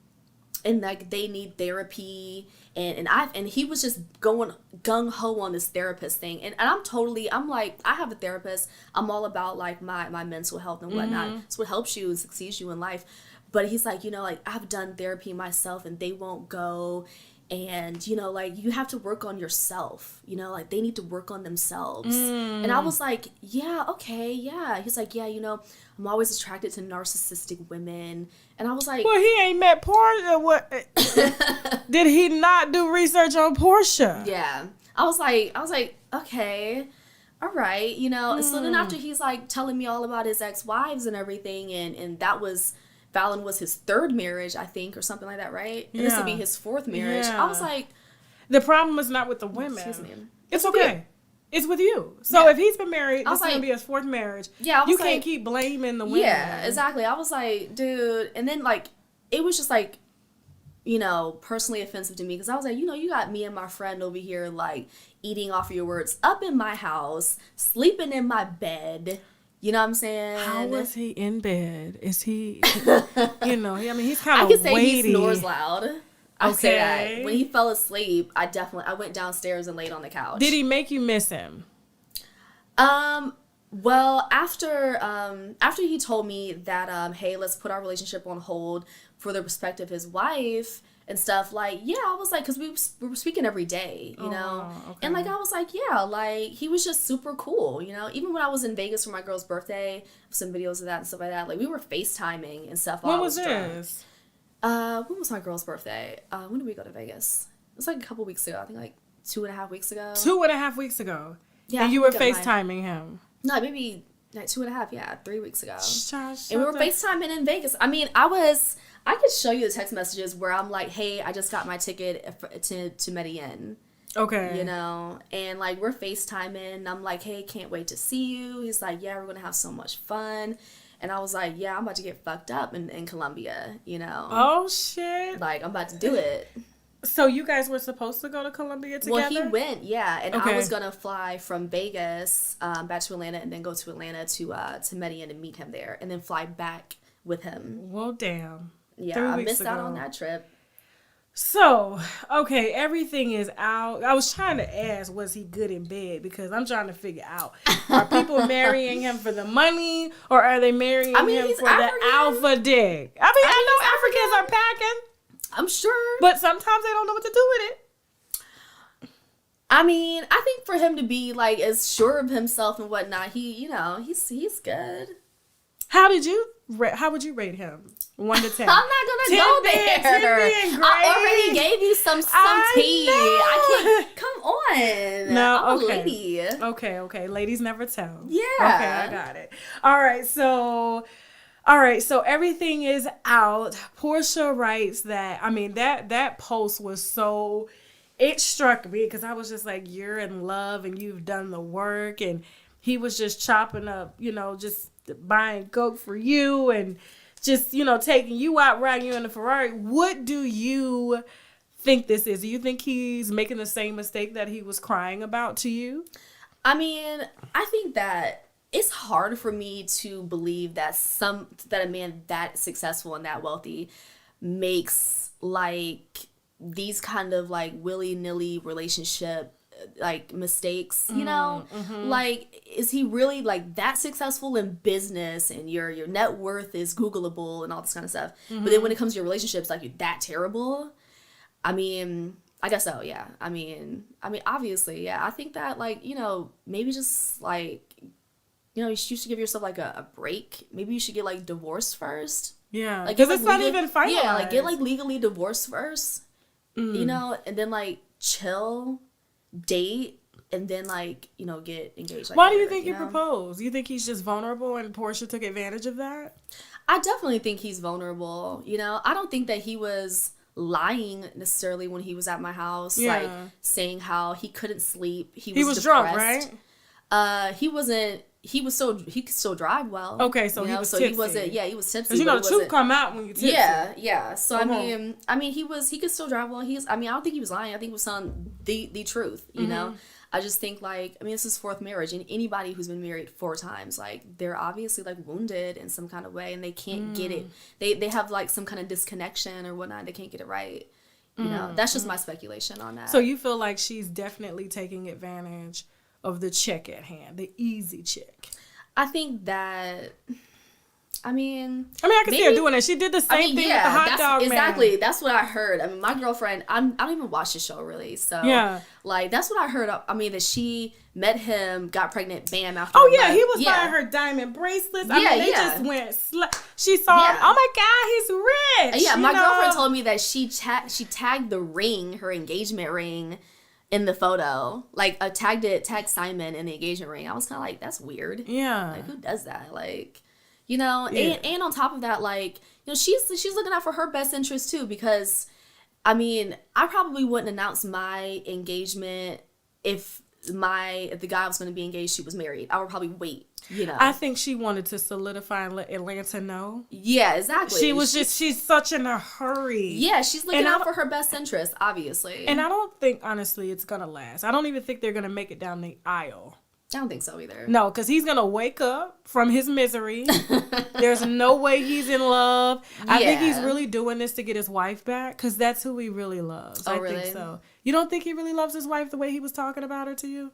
like they need therapy, and he was just going gung-ho on this therapist thing, and I'm like, I have a therapist, I'm all about like my mental health and whatnot. It's what helps you and succeeds you in life. But he's like, you know, like I've done therapy myself and they won't go, and you know, like you have to work on yourself, you know, like they need to work on themselves. And I was like, yeah, okay, yeah. He's like, yeah, you know, I'm always attracted to narcissistic women. And I was like, well, he ain't met Porsha. What? Did he not do research on Porsha? Yeah. I was like, okay, all right, you know. So then after he's like telling me all about his ex-wives and everything, and Fallon was his third marriage, I think, or something like that, right? And this would be his fourth marriage. I was like, the problem is not with the women. Excuse me. It's okay. It's with you. So if he's been married, this is going to be his fourth marriage. Yeah, you can't keep blaming the women. Yeah, exactly. I was like, dude. And then, like, it was just, like, you know, personally offensive to me. Because I was like, you know, you got me and my friend over here, like, eating off of your words, up in my house, sleeping in my bed. You know what I'm saying? How was he in bed? Is he, you know, I mean, he's kind of I can say weighty. he snores loud. I say Okay. that. When he fell asleep, I went downstairs and laid on the couch. Did he make you miss him? Well, after he told me that, hey, let's put our relationship on hold for the respect of his wife and stuff, like, yeah, I was like, because we were speaking every day, you know, okay. and like, I was like, yeah, like, he was just super cool, you know, even when I was in Vegas for my girl's birthday, some videos of that and stuff like that, like, we were FaceTiming and stuff. When was this? When was my girl's birthday? When did we go to Vegas? It was like a couple weeks ago. I think like 2.5 weeks ago. 2.5 weeks ago. Yeah. And you were FaceTiming him. No, maybe like 2.5. Yeah, 3 weeks ago. And we were FaceTiming in Vegas. I mean, I could show you the text messages where I'm like, hey, I just got my ticket to Medellin. Okay. You know, and like we're FaceTiming. I'm like, hey, can't wait to see you. He's like, yeah, we're gonna have so much fun. And I was like, yeah, I'm about to get fucked up in Colombia, you know. Oh, shit. Like, I'm about to do it. So you guys were supposed to go to Colombia together? Well, he went, yeah. And Okay. I was going to fly from Vegas back to Atlanta and then go to Atlanta to Medellin and meet him there. And then fly back with him. Well, damn. Yeah, 3 I weeks missed out ago. on that trip. So, okay, everything is out. I was trying to ask, was he good in bed? Because I'm trying to figure out, are people marrying him for the money, or are they marrying him he's for African. the alpha dick? I mean, I know Africans are packing, I'm sure. but sometimes they don't know what to do with it. I mean, I think for him to be like as sure of himself and whatnot, he's good. How would you rate him? 1 to 10. I'm not gonna go there. 10 being great. I already gave you some tea. know. I can't. Come on. No, I'm okay. a lady. Okay. Ladies never tell. Yeah. Okay, I got it. All right, so everything is out. Porsha writes that, I mean, that post was so it struck me because I was just like, you're in love and you've done the work, and he was just chopping up, just buying Coke for you and just, taking you out, riding you in the Ferrari. What do you think this is? Do you think he's making the same mistake that he was crying about to you? I mean, I think that it's hard for me to believe that a man that successful and that wealthy makes like these kind of like willy-nilly relationship like mistakes, like, is he really like that successful in business and your net worth is Googleable and all this kind of stuff, but then when it comes to your relationships, like, you're that terrible? I mean, I guess so, yeah. I mean obviously, yeah. I think that, like, maybe just like, you should give yourself like a break. Maybe you should get like divorced first. Yeah, like, because it's not even finalized. Yeah, like, get like legally divorced first, and then like chill, date, and then like, get engaged. Like, why do you think he proposed? You think he's just vulnerable and Porsha took advantage of that? I definitely think he's vulnerable. I don't think that he was lying necessarily when he was at my house, like saying how he couldn't sleep. He was drunk, right? He wasn't. He could still drive well. Okay, so he was tipsy. He wasn't. Yeah, he was tipsy. Because the truth come out when you tipsy. Yeah. So I mean, he could still drive well. I don't think he was lying. I think he was telling the truth. I just think, like, this is fourth marriage, and anybody who's been married 4 times, like, they're obviously like wounded in some kind of way, and they can't get it. They have like some kind of disconnection or whatnot. They can't get it right. That's just my speculation on that. So you feel like she's definitely taking advantage of the check at hand, the easy check. I think that, I can see her doing it. She did the same thing with the hot dog man. Exactly. That's what I heard. My girlfriend, I don't even watch the show really. So, like, that's what I heard. That she met him, got pregnant, bam, after he was buying her diamond bracelets. They just went, she saw him, oh my God, he's rich. Yeah, my girlfriend told me that she tagged the ring, her engagement ring, in the photo, like, tagged Simon in the engagement ring. I was kind of like, that's weird. Yeah, like, who does that? Like, and on top of that, like, she's looking out for her best interest too, because I probably wouldn't announce my engagement if the guy I was going to be engaged to was married. I would probably wait. I think she wanted to solidify and let Atlanta know. Yeah, exactly. She's such in a hurry. Yeah, she's looking out for her best interest, obviously. And I don't think, honestly, it's going to last. I don't even think they're going to make it down the aisle. I don't think so either. No, because he's going to wake up from his misery. There's no way he's in love. I think he's really doing this to get his wife back, because that's who he really loves. Oh, I really? think so. You don't think he really loves his wife the way he was talking about her to you?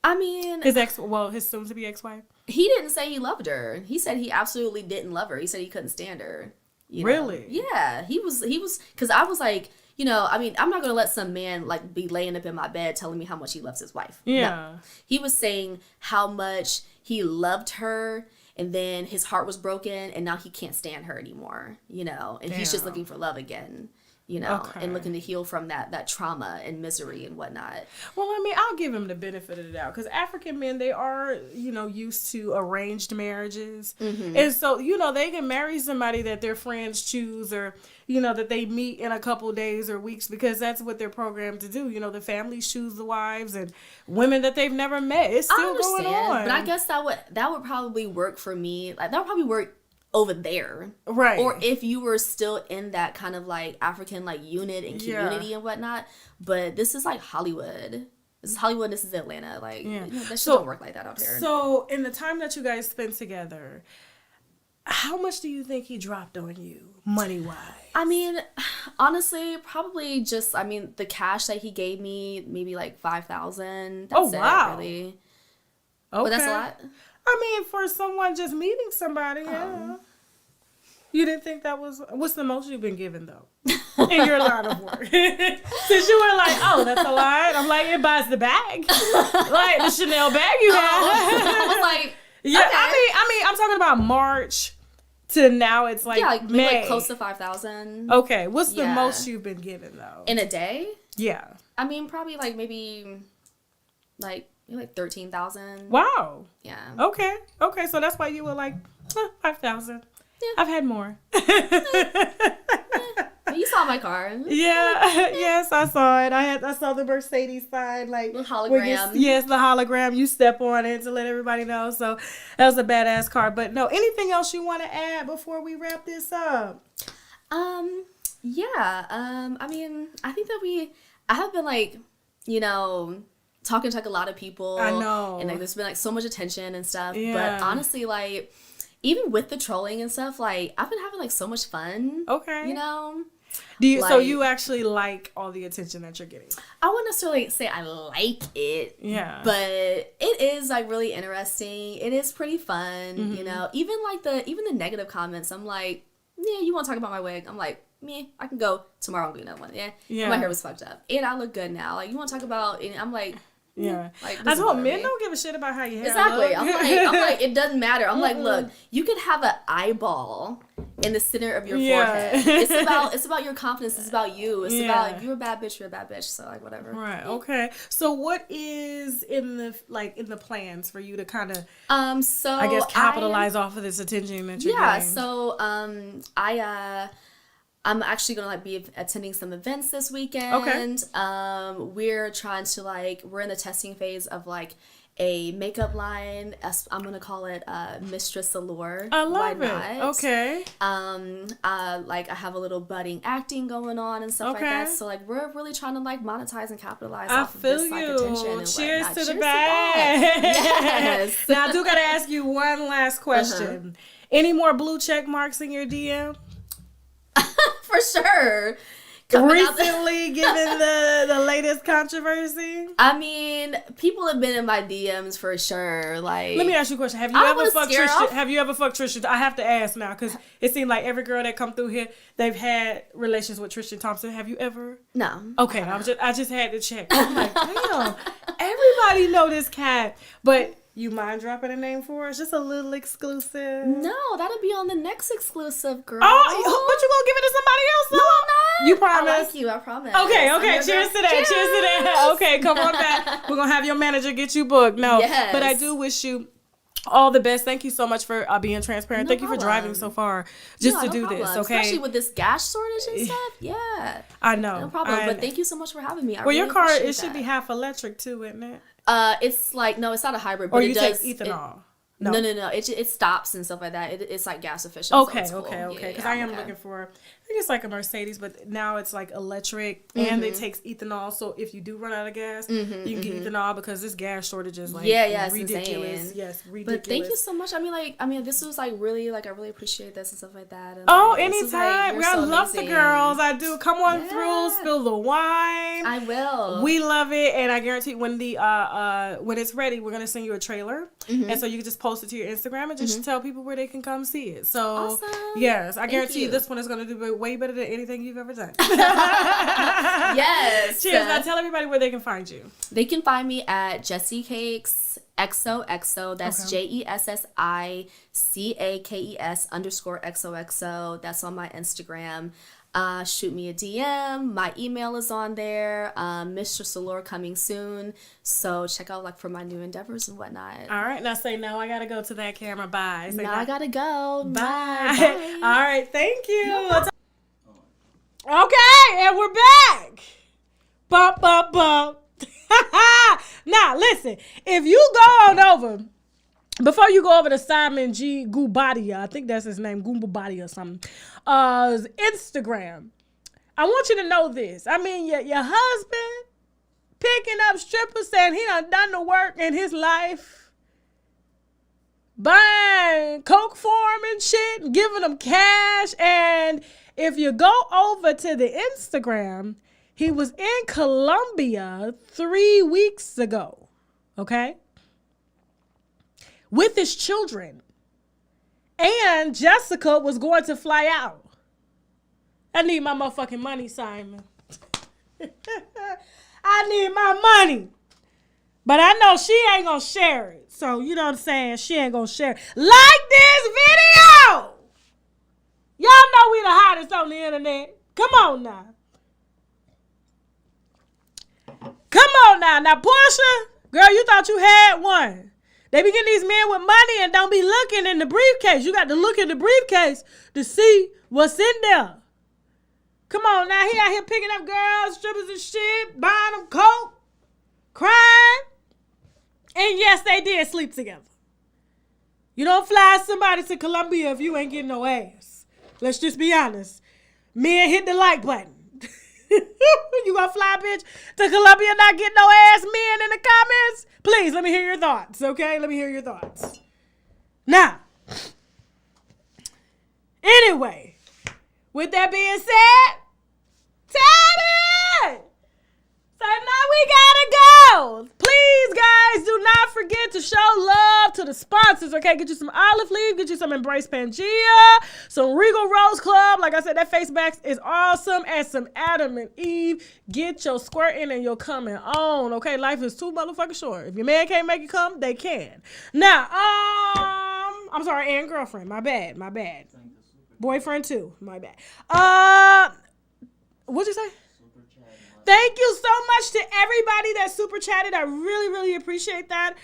His soon-to-be ex-wife? He didn't say he loved her. He said he absolutely didn't love her. He said he couldn't stand her. Really? Yeah. He was, because I was like, I'm not going to let some man, like, be laying up in my bed telling me how much he loves his wife. Yeah. No. He was saying how much he loved her, and then his heart was broken, and now he can't stand her anymore, and he's just looking for love again. And looking to heal from that trauma and misery and whatnot. Well, I'll give him the benefit of the doubt, because African men, they are, used to arranged marriages. Mm-hmm. And so, they can marry somebody that their friends choose, or, that they meet in a couple days or weeks, because that's what they're programmed to do. The families choose the wives, and women that they've never met. It's still going on. But I guess that would probably work for me. Like, that would probably work over there, right? Or if you were still in that kind of like African like unit and community and whatnot. But this is like Hollywood. This is Hollywood. This is Atlanta. Like, that shit don't work like that out here. So in the time that you guys spent together, how much do you think he dropped on you, money wise? Honestly, probably just the cash that he gave me, maybe like $5,000. Oh wow, really? Okay, but that's a lot. For someone just meeting somebody, yeah. You didn't think that was... What's the most you've been given, though, in your line of work? Since you were like, oh, that's a lot. I'm like, it buys the bag. Like, the Chanel bag you have. I was like, yeah, okay. I'm talking about March to now. It's like, May. Like close to 5,000. Okay, what's the most you've been given, though? In a day? Yeah. Probably like maybe like 13,000. Wow. Yeah. Okay. So that's why you were like 5,000. Yeah. I've had more. Yeah. You saw my car. Yeah, yes, I saw it. I saw the Mercedes sign, like the hologram. Yes, the hologram. You step on it to let everybody know. So that was a badass car. But no, anything else you want to add before we wrap this up? Yeah. I mean, I think that I have been like, talking to like a lot of people. I know. And like there's been like so much attention and stuff. Yeah. But honestly, like even with the trolling and stuff, like I've been having like so much fun. Okay. Do you so you actually like all the attention that you're getting? I wouldn't necessarily say I like it. Yeah. But it is like really interesting. It is pretty fun, Even like the negative comments, I'm like, yeah, you want to talk about my wig? I'm like, me, I can go tomorrow and do another one. Yeah. My hair was fucked up. And I look good now. Like, you want to talk about it? I'm like, yeah. Like, I told men don't give a shit about how your hair exactly. look. I'm like, it doesn't matter. I'm like, look, you could have an eyeball in the center of your forehead. It's about your confidence. It's about you. It's about if you're a bad bitch, you're a bad bitch. So like whatever. Right. Okay. So what is in the plans for you to kind of so I guess capitalize off of this attention that you're getting? So I'm actually gonna be attending some events this weekend. Okay. We're trying to we're in the testing phase of a makeup line. I'm gonna call it Mistress Allure. I love Why it. not? Okay. I have a little budding acting going on and stuff like that. So we're really trying to monetize and capitalize off of this attention and Cheers whatnot. to the bag. Yes. Now I do gotta ask you one last question. Any more blue check marks in your DM? For sure. Recently, given the latest controversy? I mean, people have been in my DMs for sure. Let me ask you a question. Have you ever fucked Tristan? Have you ever fucked Tristan? I have to ask now because it seemed like every girl that come through here, they've had relations with Tristan Thompson. Have you ever? No. Okay, I just had to check. I'm like, damn, everybody know this cat, but. You mind dropping a name for us? Just a little exclusive. No, that'll be on the next exclusive, girl. Oh, but you gonna give it to somebody else? No, I'm not. You promise? I like you. I promise. Okay. Cheers to that. Cheers. Cheers to that. Okay, come on back. We're gonna have your manager get you booked. No, yes. But I do wish you all the best. Thank you so much for being transparent. Thank you for driving so far just to do this. Okay, especially with this gas shortage and stuff. Yeah, I know. No problem. But thank you so much for having me. Your car should be half electric too, isn't it? It's no, it's not a hybrid. But or you it does, take ethanol. No. It stops and stuff like that. It's gas efficient. Okay, so it's cool. Okay. Because I am looking for, I think it's like a Mercedes, but now it's like electric and it takes ethanol. So if you do run out of gas, you can get ethanol because this gas shortage is ridiculous. Insane. Yes, ridiculous. But thank you so much. I mean, this was really I really appreciate this and stuff like that. And, anytime. I love the girls. I do. Come on through, spill the wine. I will. We love it, and I guarantee when when it's ready, we're gonna send you a trailer, and so you can just post it to your Instagram and just tell people where they can come see it. So awesome. Yes, I guarantee you this one is gonna do way better than anything you've ever done. Yes. Cheers. Now tell everybody where they can find you. They can find me at Jessie Cakes XOXO. That's JESSICAKES _XOXO. That's on my Instagram. Shoot me a DM. My email is on there. Mistress Allure coming soon. So check out for my new endeavors and whatnot. All right. Now say no. I gotta go to that camera. Bye. Say I gotta go. Bye. Bye. All right. Thank you. No okay, and we're back. Bump, bump, bump. Now listen. If you go on over. Before you go over to Simon G. Gubadia, I think that's his name, Gubadia or something, Instagram, I want you to know this. I mean, your husband picking up strippers saying he done the work in his life, buying coke for him and shit, giving him cash. And if you go over to the Instagram, he was in Colombia 3 weeks ago, okay? With his children. And Jessica was going to fly out. I need my motherfucking money, Simon. I need my money. But I know she ain't gonna share it. So, you know what I'm saying? She ain't gonna share it. Like this video! Y'all know we the hottest on the internet. Come on now. Come on now. Now, Porsha, girl, you thought you had one. They be getting these men with money and don't be looking in the briefcase. You got to look in the briefcase to see what's in there. Come on now, he out here picking up girls, strippers and shit, buying them coke, crying. And yes, they did sleep together. You don't fly somebody to Colombia if you ain't getting no ass. Let's just be honest. Men, hit the like button. You gonna fly, bitch, to Colombia not getting no ass, men, in the comments? Please, let me hear your thoughts, okay? Let me hear your thoughts. Now, anyway, with that being said, Teddy! So now we gotta go. Please, guys, do not forget to show love to the sponsors, okay? Get you some Olive Leaf, get you some Embrace Pangea, some Regal Rose Club. Like I said, that face mask is awesome. And some Adam and Eve. Get your squirting and your coming on, okay? Life is too motherfucking short. If your man can't make you come, they can. Now, I'm sorry, and girlfriend. My bad. Boyfriend too. My bad. What'd you say? Thank you so much to everybody that super chatted. I really, really appreciate that.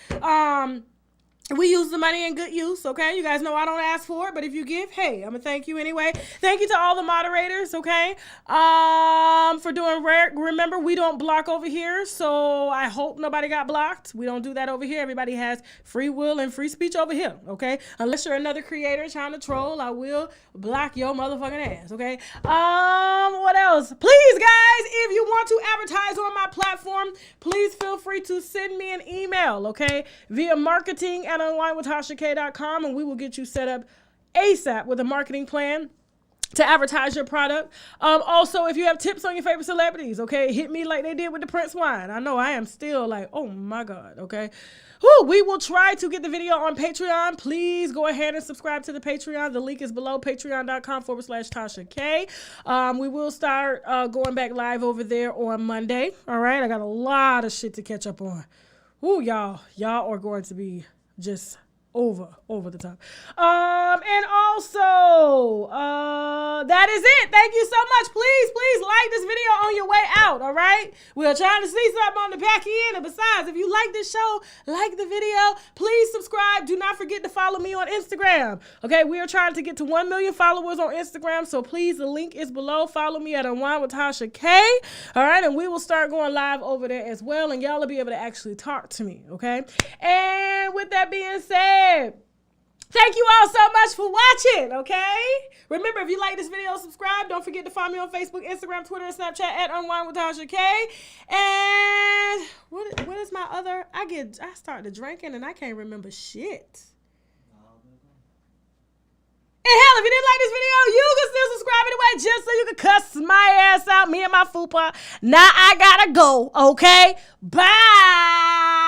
We use the money in good use, okay? You guys know I don't ask for it, but if you give, hey, I'm gonna thank you anyway. Thank you to all the moderators, okay? For doing rare. Remember, we don't block over here, so I hope nobody got blocked. We don't do that over here. Everybody has free will and free speech over here, okay? Unless you're another creator trying to troll, I will block your motherfucking ass, okay? What else? Please, guys, if you want to advertise on my platform, please feel free to send me an email, okay? Via marketing at UNWINEWITHTASHAK.com, and we will get you set up ASAP with a marketing plan to advertise your product. Also, if you have tips on your favorite celebrities, okay, hit me like they did with the Prince wine. I know I am still like, oh my God, okay. We will try to get the video on Patreon. Please go ahead and subscribe to the Patreon. The link is below, patreon.com/TashaK. We will start going back live over there on Monday. All right, I got a lot of shit to catch up on. Y'all are going to be just over the top. And also, that is it. Thank you so much. Please like this video on your way out, all right? We're trying to see something on the back end. And besides, if you like this show, like the video, please subscribe. Do not forget to follow me on Instagram. Okay, we are trying to get to 1 million followers on Instagram, so please, the link is below. Follow me at Unwind with Tasha K. All right, and we will start going live over there as well, and y'all will be able to actually talk to me, okay? And with that being said, thank you all so much for watching, okay? Remember, if you like this video, subscribe. Don't forget to follow me on Facebook, Instagram, Twitter, and Snapchat at Unwind with Tasha K. And what is my other? I started drinking and I can't remember shit. And hell, if you didn't like this video, you can still subscribe anyway just so you can cuss my ass out, me and my fupa. Now I gotta go, okay? Bye.